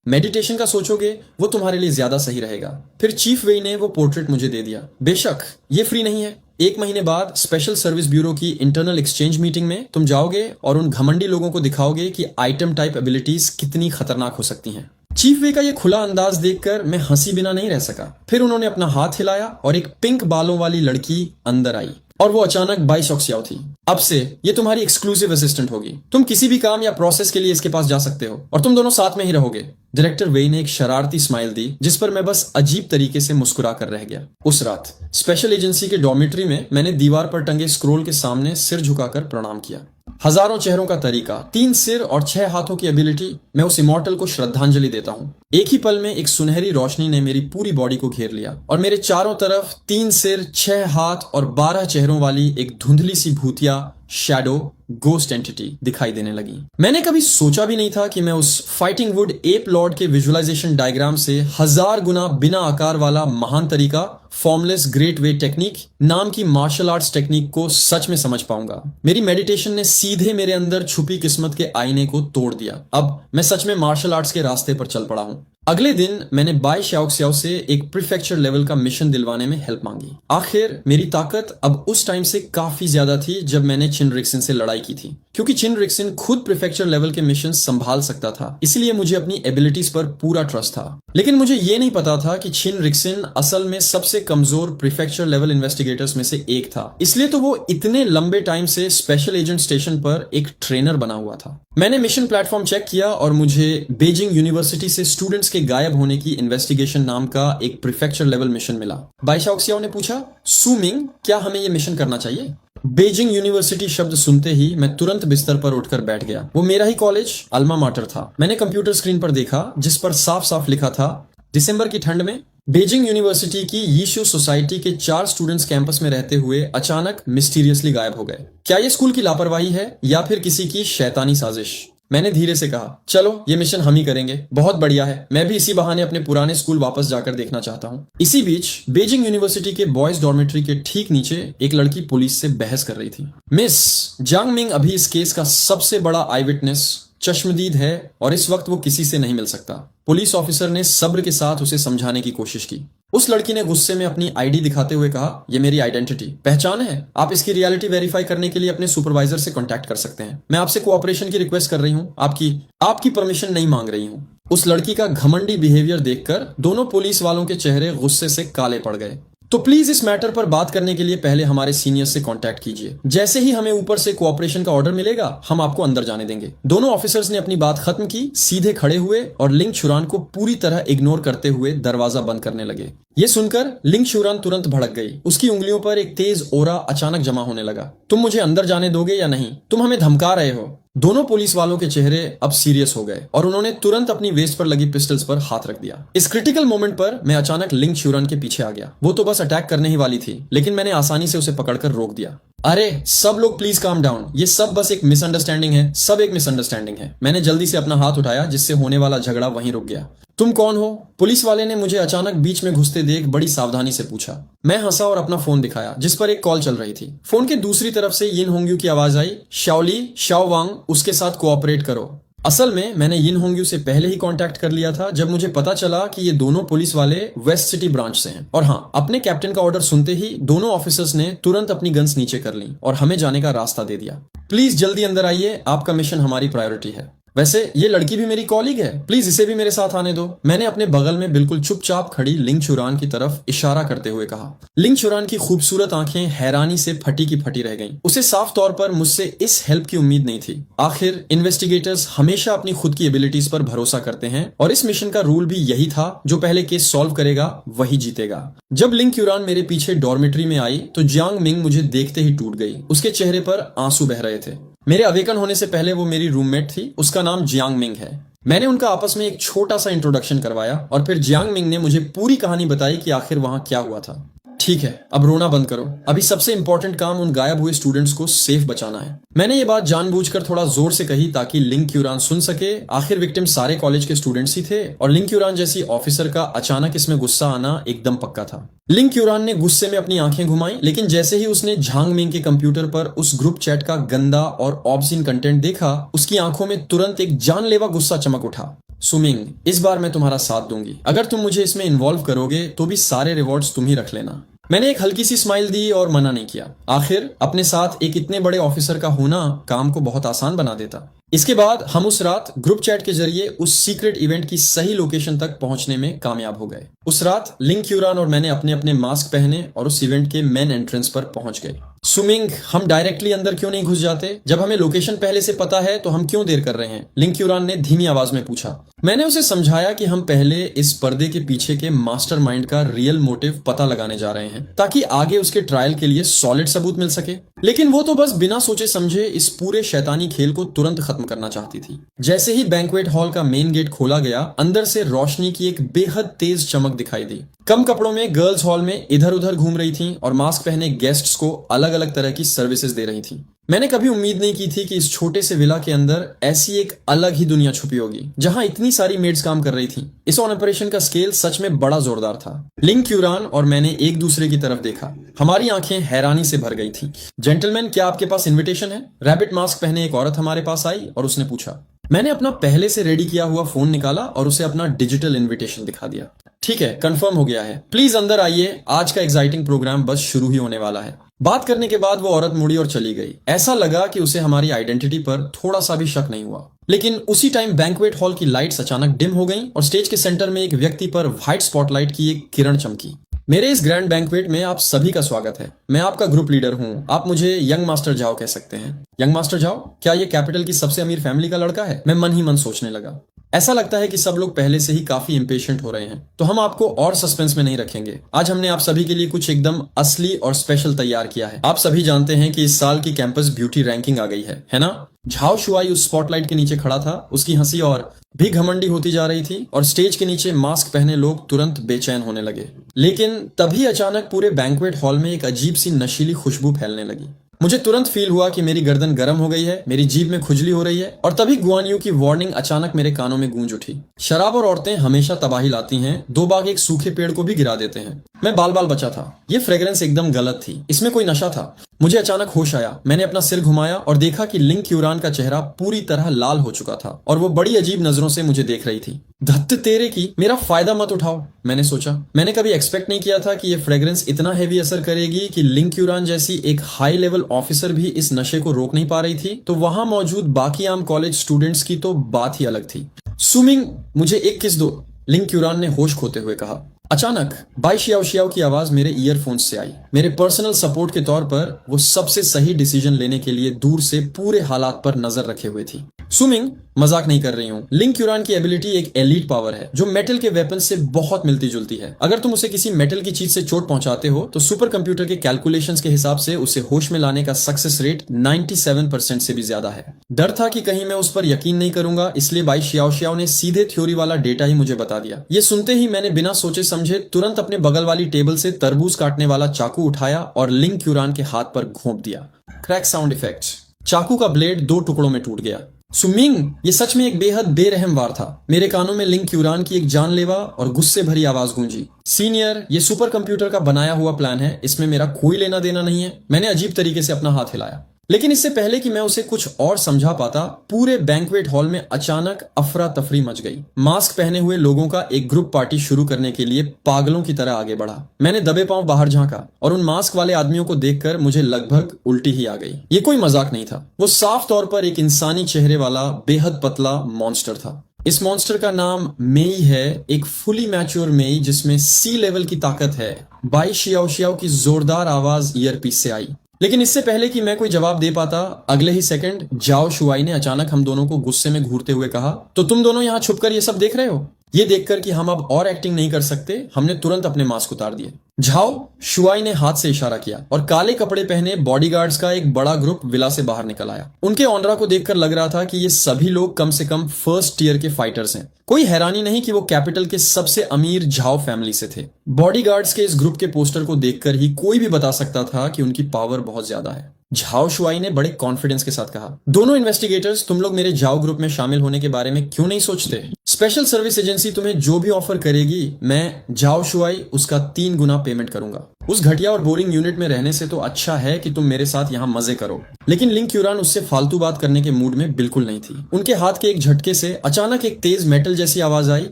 मेडिटेशन का सोचोगे वो तुम्हारे लिए ज्यादा सही रहेगा। फिर चीफ वेई ने वो पोर्ट्रेट मुझे दे दिया। बेशक ये फ्री नहीं है। 1 महीने बाद स्पेशल सर्विस ब्यूरो की इंटरनल एक्सचेंज मीटिंग में तुम जाओगे और उन घमंडी लोगों को दिखाओगे कि आइटम टाइप एबिलिटीज कितनी खतरनाक हो सकती हैं। चीफ वे का ये खुला अंदाज देखकर मैं हंसी बिना नहीं रह सका। फिर उन्होंने अपना हाथ हिलाया और एक पिंक बालों वाली लड़की अंदर आई और वो अचानक बाई शॉक्सियाओ थी। अब से ये तुम्हारी एक्सक्लूसिव असिस्टेंट होगी। तुम किसी भी काम या प्रोसेस के लिए इसके पास जा सकते हो और तुम दोनों साथ में ही रहोगे। डायरेक्टर वेई ने एक शरारती स्माइल दी जिस पर मैं बस अजीब तरीके से मुस्कुरा कर रह गया। उस रात स्पेशल एजेंसी के डॉर्मेट्री में मैंने दीवार पर टंगे स्क्रोल के सामने सिर झुकाकर प्रणाम किया। हजारों चेहरों का तरीका, 3 सिर और 6 हाथों की एबिलिटी, मैं उस इमॉर्टल को श्रद्धांजलि देता हूँ। एक ही पल में एक सुनहरी रोशनी ने मेरी पूरी बॉडी को घेर लिया और मेरे चारों तरफ 3 सिर, 6 हाथ और 12 चेहरों वाली एक धुंधली सी भूतिया शैडो गोस्ट एंटिटी दिखाई देने लगी। मैंने कभी सोचा भी नहीं था कि मैं उस फाइटिंग वुड एप लॉर्ड के विजुअलाइजेशन डायग्राम से 1000 गुना बिना आकार वाला महान तरीका फॉर्मलेस ग्रेट वे टेक्निक नाम की मार्शल आर्ट्स टेक्निक को सच में समझ पाऊंगा। मेरी मेडिटेशन ने सीधे मेरे अंदर छुपी किस्मत के आईने को तोड़ दिया। अब मैं सच में मार्शल आर्ट्स के रास्ते पर चल पड़ा हूँ। अगले दिन मैंने बाई शाओक्सियाओ से एक प्रीफेक्चर लेवल का मिशन दिलवाने में हेल्प मांगी। आखिर मेरी ताकत अब उस टाइम से काफी ज्यादा थी जब मैंने चिन रिक्सिन से लड़ाई की थी, क्योंकि चिन रिक्सिन खुद प्रीफेक्चर लेवल के मिशन संभाल सकता था। इसलिए मुझे अपनी एबिलिटीज पर पूरा ट्रस्ट था। लेकिन मुझे ये नहीं पता था कि चिन रिक्सिन असल में सबसे कमजोर प्रीफेक्चर लेवल इन्वेस्टिगेटर्स में से एक था। इसलिए तो वो इतने लंबे टाइम से स्पेशल एजेंट स्टेशन पर एक ट्रेनर बना हुआ था। मैंने मिशन प्लेटफॉर्म चेक किया और मुझे बेजिंग यूनिवर्सिटी से स्टूडेंट्स के गायब होने की इन्वेस्टिगेशन नाम का एक प्रीफेक्चर लेवल मिशन मिला। बाई शाओक्सियाओ ने पूछा, सुमिंग, क्या हमें ये मिशन करना चाहिए? बेजिंग यूनिवर्सिटी शब्द सुनते ही मैं तुरंत बिस्तर पर उठकर बैठ गया। वो मेरा ही कॉलेज अल्मा माटर था। मैंने कंप्यूटर स्क्रीन पर देखा जिस पर साफ साफ लिखा था, दिसंबर की ठंड में बेजिंग यूनिवर्सिटी की यीशु सोसाइटी के 4 स्टूडेंट्स कैंपस में रहते हुए अचानक मिस्टीरियसली गायब हो गए। क्या ये स्कूल की लापरवाही है या फिर किसी की शैतानी साजिश? मैंने धीरे से कहा, चलो ये मिशन हम ही करेंगे। बहुत बढ़िया है, मैं भी इसी बहाने अपने पुराने स्कूल वापस जाकर देखना चाहता हूँ। इसी बीच बेजिंग यूनिवर्सिटी के बॉयज डॉर्मेट्री के ठीक नीचे एक लड़की पुलिस से बहस कर रही थी। मिस जांग मिंग अभी इस केस का सबसे बड़ा आई विटनेस चश्मदीद है और इस वक्त वो किसी से नहीं मिल सकता। पुलिस ऑफिसर ने सब्र के साथ उसे समझाने की कोशिश की। उस लड़की ने गुस्से में अपनी आईडी दिखाते हुए कहा, ये मेरी आइडेंटिटी पहचान है। आप इसकी रियलिटी वेरीफाई करने के लिए अपने सुपरवाइजर से कांटेक्ट कर सकते हैं। मैं आपसे कोऑपरेशन की रिक्वेस्ट कर रही हूँ, आपकी परमिशन नहीं मांग रही हूँ। उस लड़की का घमंडी बिहेवियर देखकर दोनों पुलिस वालों के चेहरे गुस्से से काले पड़ गए। तो प्लीज इस मैटर पर बात करने के लिए पहले हमारे सीनियर्स से कांटेक्ट कीजिए। जैसे ही हमें ऊपर से कोऑपरेशन का ऑर्डर मिलेगा हम आपको अंदर जाने देंगे। दोनों ऑफिसर्स ने अपनी बात खत्म की, सीधे खड़े हुए और लिंग शुरान को पूरी तरह इग्नोर करते हुए दरवाजा बंद करने लगे। ये सुनकर लिंग शुरान तुरंत भड़क गई। उसकी उंगलियों पर एक तेज ओरा अचानक जमा होने लगा। तुम मुझे अंदर जाने दोगे या नहीं? तुम हमें धमका रहे हो। दोनों पुलिस वालों के चेहरे अब सीरियस हो गए और उन्होंने तुरंत अपनी वेस्ट पर लगी पिस्टल्स पर हाथ रख दिया। इस क्रिटिकल मोमेंट पर मैं अचानक लिंग शुरान के पीछे आ गया। वो तो बस अटैक करने ही वाली थी, लेकिन मैंने आसानी से उसे पकड़कर रोक दिया। अरे सब लोग प्लीज काम डाउन, ये सब बस एक मिसअंडरस्टैंडिंग है, सब एक मिसअंडरस्टैंडिंग है। मैंने जल्दी से अपना हाथ उठाया जिससे होने वाला झगड़ा वहीं रुक गया। तुम कौन हो? पुलिस वाले ने मुझे अचानक बीच में घुसते देख बड़ी सावधानी से पूछा। मैं हंसा और अपना फोन दिखाया जिस पर एक कॉल चल रही थी। फोन के दूसरी तरफ से यिन होंग्यू की आवाज आई, शाओली, शाओ वांग, उसके साथ कोऑपरेट करो। असल में मैंने यिन होंग्यू से पहले ही कांटेक्ट कर लिया था जब मुझे पता चला कि ये दोनों पुलिस वाले वेस्ट सिटी ब्रांच से हैं। और हाँ, अपने कैप्टन का ऑर्डर सुनते ही दोनों ऑफिसर्स ने तुरंत अपनी गन्स नीचे कर ली और हमें जाने का रास्ता दे दिया। प्लीज जल्दी अंदर आइए, आपका मिशन हमारी प्रायोरिटी है। वैसे ये लड़की भी मेरी कॉलीग है, प्लीज इसे भी मेरे साथ आने दो। मैंने अपने बगल में बिल्कुल चुपचाप खड़ी लिंग शुरान की तरफ इशारा करते हुए कहा। लिंग शुरान की खूबसूरत आंखें हैरानी से फटी की फटी रह गईं। उसे साफ तौर पर मुझसे इस हेल्प की उम्मीद नहीं थी। आखिर इन्वेस्टिगेटर्स हमेशा अपनी खुद की एबिलिटीज पर भरोसा करते हैं और इस मिशन का रूल भी यही था, जो पहले केस सॉल्व करेगा वही जीतेगा। जब लिंग शुरान मेरे पीछे डॉर्मेट्री में आई तो जियांग मिंग मुझे देखते ही टूट गई। उसके चेहरे पर आंसू बह रहे थे। मेरे अवेकन होने से पहले वो मेरी रूममेट थी, उसका नाम जियांग मिंग है। मैंने उनका आपस में एक छोटा सा इंट्रोडक्शन करवाया और फिर जियांग मिंग ने मुझे पूरी कहानी बताई कि आखिर वहां क्या हुआ था। ठीक है, अब रोना बंद करो। अभी सबसे इंपॉर्टेंट काम उन गायब हुए स्टूडेंट्स को सेफ बचाना है। मैंने ये बात जानबूझकर थोड़ा जोर से कही ताकि लिंग क्यूरान सुन सके। आखिर विक्टिम सारे कॉलेज के स्टूडेंट्स ही थे और लिंग क्यूरान जैसी ऑफिसर का अचानक इसमें गुस्सा आना एकदम पक्का था। लिंग क्यूरान ने गुस्से में अपनी आंखें घुमाई, लेकिन जैसे ही उसने झांग मिंग के कंप्यूटर पर उस ग्रुप चैट का गंदा और ऑब्सीन कंटेंट देखा, उसकी आंखों में तुरंत एक जानलेवा गुस्सा चमक उठा। सुमिंग, इस बार मैं तुम्हारा साथ दूंगी। अगर तुम मुझे इसमें इन्वॉल्व करोगे तो भी सारे रिवॉर्ड्स तुम ही रख लेना। मैंने एक हल्की सी स्माइल दी और मना नहीं किया। आखिर अपने साथ एक इतने बड़े ऑफिसर का होना काम को बहुत आसान बना देता। इसके बाद हम उस रात ग्रुप चैट के जरिए उस सीक्रेट इवेंट की सही लोकेशन तक पहुंचने में कामयाब हो गए। उस रात लिंग क्यूरान और मैंने अपने अपने मास्क पहने और उस इवेंट के मेन एंट्रेंस पर पहुंच गए। सुमिंग, हम डायरेक्टली अंदर क्यों नहीं घुस जाते? जब हमें लोकेशन पहले से पता है तो हम क्यों देर कर रहे हैं? लिंग क्यूरान ने धीमी आवाज में पूछा। मैंने उसे समझाया कि हम पहले इस पर्दे के पीछे के मास्टरमाइंड का रियल मोटिव पता लगाने जा रहे हैं ताकि आगे उसके ट्रायल के लिए सॉलिड सबूत मिल सके। लेकिन वो तो बस बिना सोचे समझे इस पूरे शैतानी खेल को तुरंत खत्म करना चाहती थी। जैसे ही बैंक्वेट हॉल का मेन गेट खोला गया, अंदर से रोशनी की एक बेहद तेज चमक दिखाई दी। कम कपड़ों में गर्ल्स हॉल में इधर उधर घूम रही थीं और मास्क पहने गेस्ट्स को अलग अलग तरह की सर्विसेज दे रही थीं। मैंने कभी उम्मीद नहीं की थी कि इस छोटे से विला के अंदर ऐसी एक अलग ही दुनिया छुपी होगी जहां इतनी सारी मेड्स काम कर रही थीं। इस ऑपरेशन का स्केल सच में बड़ा जोरदार था। लिंग क्यूरान और मैंने एक दूसरे की तरफ देखा। हमारी आंखें हैरानी से भर गई थी। जेंटलमैन, क्या आपके पास इनविटेशन है? रैबिट मास्क पहने एक औरत हमारे पास आई और उसने पूछा। मैंने अपना पहले से रेडी किया हुआ फोन निकाला और उसे अपना डिजिटल इनविटेशन दिखा दिया। ठीक है, कंफर्म हो गया है। प्लीज अंदर आइए, आज का एक्साइटिंग प्रोग्राम बस शुरू ही होने वाला है। बात करने के बाद वो औरत मुड़ी और चली गई। ऐसा लगा कि उसे हमारी आइडेंटिटी पर थोड़ा सा भी शक नहीं हुआ। लेकिन उसी टाइम बैंक्वेट हॉल की लाइट्स अचानक डिम हो गईं और स्टेज के सेंटर में एक व्यक्ति पर व्हाइट स्पॉटलाइट की एक किरण चमकी। मेरे इस ग्रैंड बैंक्वेट में आप सभी का स्वागत है। मैं आपका ग्रुप लीडर हूँ। आप मुझे यंग मास्टर जाओ कह सकते हैं। यंग मास्टर जाओ? क्या ये कैपिटल की सबसे अमीर फैमिली का लड़का है? मैं मन ही मन सोचने लगा। ऐसा लगता है कि सब लोग पहले से ही काफी इम्पेशेंट हो रहे हैं, तो हम आपको और सस्पेंस में नहीं रखेंगे। आज हमने आप सभी के लिए कुछ एकदम असली और स्पेशल तैयार किया है। आप सभी जानते हैं कि इस साल की कैंपस ब्यूटी रैंकिंग आ गई है ना? झाओ शुआई उस स्पॉटलाइट के नीचे खड़ा था। उसकी हंसी और भी घमंडी होती जा रही थी और स्टेज के नीचे मास्क पहने लोग तुरंत बेचैन होने लगे। लेकिन तभी अचानक पूरे बैंक्वेट हॉल में एक अजीब सी नशीली खुशबू फैलने लगी। मुझे तुरंत फील हुआ कि मेरी गर्दन गर्म हो गई है, मेरी जीभ में खुजली हो रही है और तभी गुआन यू की वार्निंग अचानक मेरे कानों में गूंज उठी। शराब और औरतें हमेशा तबाही लाती हैं, दो बाग एक सूखे पेड़ को भी गिरा देते हैं। मैं बाल बाल बचा था। ये फ्रेग्रेंस एकदम गलत थी, इसमें कोई नशा था। मुझे अचानक होश आया। मैंने अपना सिर घुमाया और देखा कि लिंग क्यूरान का चेहरा पूरी तरह लाल हो चुका था और वो बड़ी अजीब नजरों से मुझे देख रही थी। धत्त तेरे की, मेरा फायदा मत उठाओ, मैंने सोचा। मैंने कभी एक्सपेक्ट नहीं किया था कि ये फ्रेग्रेंस इतना हैवी असर करेगी कि लिंग क्यूरान जैसी एक हाई लेवल ऑफिसर भी इस नशे को रोक नहीं पा रही थी, तो वहां मौजूद बाकी आम कॉलेज स्टूडेंट्स की तो बात ही अलग थी। सुमिंग, मुझे एक किस दो, लिंग क्यूरान ने होश खोते हुए कहा। अचानक बाई शियाओ शियाओ की आवाज मेरे ईयरफोन्स से आई। मेरे पर्सनल सपोर्ट के तौर पर वो सबसे सही डिसीजन लेने के लिए दूर से पूरे हालात पर नजर रखे हुए थी। सुमिंग, मजाक नहीं कर रही हूँ। लिंग क्यूरान की एबिलिटी एक एलीट पावर है जो मेटल के वेपन से बहुत मिलती जुलती है। अगर तुम उसे किसी मेटल की चीज से चोट पहुंचाते हो तो सुपर कंप्यूटर के कैलकुलेशंस के हिसाब से उसे होश में लाने का सक्सेस रेट 97% से भी ज्यादा है। डर था कि कहीं मैं उस पर यकीन नहीं करूंगा, इसलिए बाई शियाओ शियाओ ने सीधे थ्योरी वाला डेटा ही मुझे बता दिया। ये सुनते ही मैंने बिना सोचे समझे तुरंत अपने बगल वाली टेबल से तरबूज काटने वाला चाकू उठाया और लिंग क्यूरान के हाथ पर घोंप दिया। Crack sound effect. चाकू का ब्लेड 2 टुकड़ों में टूट गया। सुमिंग, ये सच में एक बेहद बेरहम वार था। मेरे कानों में लिंग क्यूरान की एक जानलेवा और गुस्से भरी आवाज गूंजी। सीनियर, ये सुपर कंप्यूटर का बनाया हुआ प्लान है, इसमें मेरा कोई लेना देना नहीं है। मैंने अजीब तरीके से अपना हाथ हिलाया। लेकिन इससे पहले कि मैं उसे कुछ और समझा पाता, पूरे बैंक्वेट हॉल में अचानक अफरा तफरी मच गई। मास्क पहने हुए लोगों का एक ग्रुप पार्टी शुरू करने के लिए पागलों की तरह आगे बढ़ा। मैंने दबे पांव बाहर झांका और उन मास्क वाले आदमियों को देखकर मुझे लगभग उल्टी ही आ गई। ये कोई मजाक नहीं था। वो साफ तौर पर एक इंसानी चेहरे वाला बेहद पतला मॉन्स्टर था। इस मॉन्स्टर का नाम मेई है, एक फुली मैच्योर मेई जिसमें सी लेवल की ताकत है। बाई शियाओ शियाओ की जोरदार आवाज ईयरपीस से आई। लेकिन इससे पहले कि मैं कोई जवाब दे पाता, अगले ही सेकंड जाओ शुआई ने अचानक हम दोनों को गुस्से में घूरते हुए कहा, तो तुम दोनों यहाँ छुपकर ये सब देख रहे हो? ये देखकर कि हम अब और एक्टिंग नहीं कर सकते, हमने तुरंत अपने मास्क उतार दिए। झाओ शुआई ने हाथ से इशारा किया और काले कपड़े पहने बॉडीगार्ड्स का एक बड़ा ग्रुप विला से बाहर निकल आया। उनके ऑनरा को देखकर लग रहा था कि ये सभी लोग कम से कम फर्स्ट टीयर के फाइटर्स हैं। कोई हैरानी नहीं कि वो कैपिटल के सबसे अमीर झाओ फैमिली से थे। बॉडीगार्ड्स के इस ग्रुप के पोस्टर को देखकर ही कोई भी बता सकता था कि उनकी पावर बहुत ज्यादा है। झाओ शुआई ने बड़े कॉन्फिडेंस के साथ कहा, दोनों इन्वेस्टिगेटर्स, तुम लोग मेरे झाओ ग्रुप में शामिल होने के बारे में क्यों नहीं सोचते? स्पेशल सर्विस एजेंसी तुम्हें जो भी ऑफर करेगी, मैं झाओ शुआई उसका 3 गुना पेमेंट करूंगा। उस घटिया और बोरिंग यूनिट में रहने से तो अच्छा है कि तुम मेरे साथ यहाँ मजे करो। लेकिन लिंग क्यूरान उससे फालतू बात करने के मूड में बिल्कुल नहीं थी। उनके हाथ के एक झटके से अचानक एक तेज मेटल जैसी आवाज आई,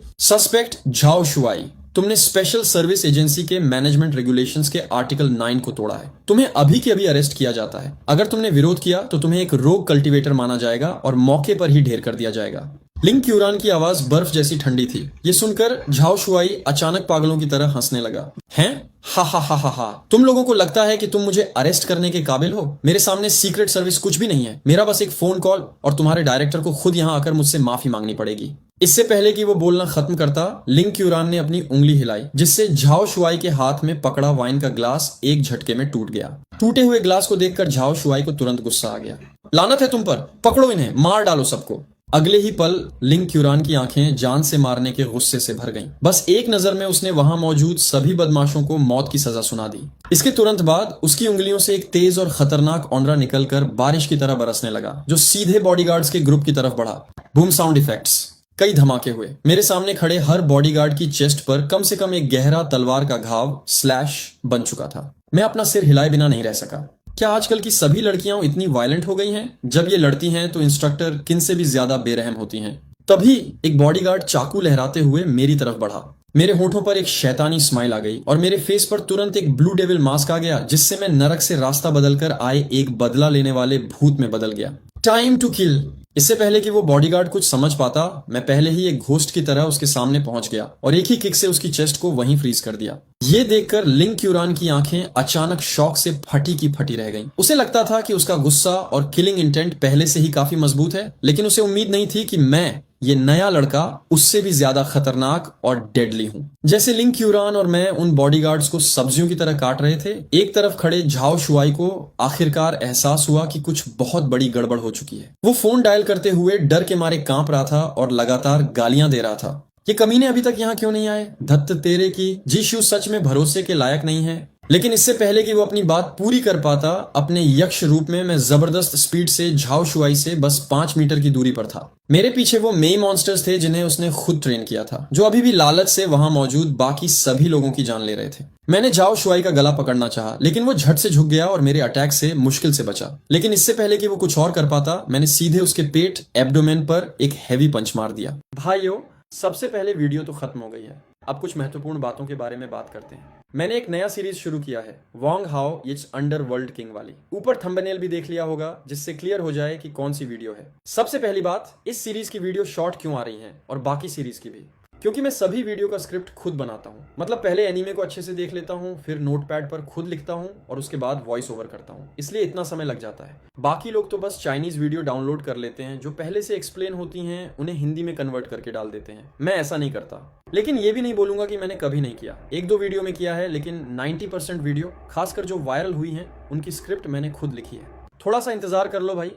सस्पेक्ट झाओ शुआई, तुमने स्पेशल सर्विस एजेंसी के मैनेजमेंट रेगुलेशंस के आर्टिकल 9 को तोड़ा है। तुम्हें अभी के अभी अरेस्ट किया जाता है। अगर तुमने विरोध किया तो तुम्हें एक रोग कल्टीवेटर माना जाएगा और मौके पर ही ढेर कर दिया जाएगा। लिंग क्यूरान की आवाज बर्फ जैसी ठंडी थी। ये सुनकर झाओ शुआई अचानक पागलों की तरह हंसने लगा। हैं? हा हा हा हा हा, तुम लोगों को लगता है कि तुम मुझे अरेस्ट करने के काबिल हो? मेरे सामने सीक्रेट सर्विस कुछ भी नहीं है। मेरा बस एक फोन कॉल और तुम्हारे डायरेक्टर को खुद यहाँ आकर मुझसे माफी मांगनी पड़ेगी। इससे पहले कि वो बोलना खत्म करता, लिंग क्यूरान ने अपनी उंगली हिलाई, जिससे झाओ शुआई के हाथ में पकड़ा वाइन का ग्लास एक झटके में टूट गया। टूटे हुए ग्लास को देखकर झाओ शुआई को तुरंत गुस्सा आ गया। लानत है तुम पर, पकड़ो इन्हें, मार डालो सबको। अगले ही पल लिंग क्यूरान की आंखें जान से मारने के गुस्से से भर गईं। बस एक नजर में उसने वहां मौजूद सभी बदमाशों को मौत की सजा सुना दी। इसके तुरंत बाद उसकी उंगलियों से एक तेज और खतरनाक ऑनरा निकलकर बारिश की तरह बरसने लगा, जो सीधे बॉडीगार्ड्स के ग्रुप की तरफ बढ़ा। बूम साउंड इफेक्ट्स, कई धमाके हुए। मेरे सामने खड़े हर बॉडीगार्ड की चेस्ट पर कम से कम एक गहरा तलवार का घाव स्लैश बन चुका था। मैं अपना सिर हिलाए बिना नहीं रह सका। क्या आजकल की सभी लड़कियां इतनी वायलेंट हो गई हैं? जब ये लड़ती हैं तो इंस्ट्रक्टर किन से भी ज्यादा बेरहम होती हैं। तभी एक बॉडीगार्ड चाकू लहराते हुए मेरी तरफ बढ़ा। मेरे होठों पर एक शैतानी स्माइल आ गई और मेरे फेस पर तुरंत एक ब्लू डेविल मास्क आ गया, जिससे मैं नरक से रास्ता बदलकर आए एक बदला लेने वाले भूत में बदल गया। Time to kill. इससे पहले कि वो बॉडीगार्ड कुछ समझ पाता, मैं पहले ही एक घोस्ट की तरह उसके सामने पहुंच गया और एक ही किक से उसकी चेस्ट को वहीं फ्रीज कर दिया। ये देखकर लिंग क्यूरान की आंखें अचानक शॉक से फटी की फटी रह गईं। उसे लगता था कि उसका गुस्सा और किलिंग इंटेंट पहले से ही काफी मजबूत है, लेकिन उसे उम्मीद नहीं थी कि मैं, ये नया लड़का, उससे भी ज्यादा खतरनाक और डेडली हूं। जैसे लिंग क्यूरान और मैं उन बॉडीगार्ड्स को सब्जियों की तरह काट रहे थे, एक तरफ खड़े झाओ शुआई को आखिरकार एहसास हुआ कि कुछ बहुत बड़ी गड़बड़ हो चुकी है। वो फोन डायल करते हुए डर के मारे कांप रहा था और लगातार गालियां दे रहा था। ये कमीने अभी तक यहाँ क्यों नहीं आए? धत्त तेरे की, जीशु सच में भरोसे के लायक नहीं है। लेकिन इससे पहले कि वो अपनी बात पूरी कर पाता, अपने यक्ष रूप में मैं जबरदस्त स्पीड से झाओ शुआई से बस 5 मीटर की दूरी पर था। मेरे पीछे वो मेई मॉन्स्टर्स थे जिन्हें उसने खुद ट्रेन किया था, जो अभी भी लालच से वहां मौजूद बाकी सभी लोगों की जान ले रहे थे। मैंने झाओ शुआई का गला पकड़ना चाहा, लेकिन वो झट से झुक गया और मेरे अटैक से मुश्किल से बचा। लेकिन इससे पहले कि वो कुछ और कर पाता, मैंने सीधे उसके पेट एब्डोमेन पर एक हैवी पंच मार दिया। भाइयों, सबसे पहले वीडियो तो खत्म हो गई है। अब कुछ महत्वपूर्ण बातों के बारे में बात करते हैं। मैंने एक नया सीरीज शुरू किया है, वोंग हाओ इट्स अंडर वर्ल्ड किंग वाली। ऊपर थंबनेल भी देख लिया होगा, जिससे क्लियर हो जाए कि कौन सी वीडियो है। सबसे पहली बात, इस सीरीज की वीडियो शॉर्ट क्यों आ रही हैं, और बाकी सीरीज की भी, क्योंकि मैं सभी वीडियो का स्क्रिप्ट खुद बनाता हूँ। मतलब पहले एनीमे को अच्छे से देख लेता हूँ, फिर नोटपैड पर खुद लिखता हूँ और उसके बाद वॉइस ओवर करता हूँ, इसलिए इतना समय लग जाता है। बाकी लोग तो बस चाइनीज वीडियो डाउनलोड कर लेते हैं, जो पहले से एक्सप्लेन होती हैं, उन्हें हिंदी में कन्वर्ट करके डाल देते हैं। मैं ऐसा नहीं करता, लेकिन ये भी नहीं बोलूंगा कि मैंने कभी नहीं किया। 1-2 वीडियो में किया है, लेकिन 90% वीडियो, खासकर जो वायरल हुई हैं, उनकी स्क्रिप्ट मैंने खुद लिखी है। थोड़ा सा इंतजार कर लो भाई,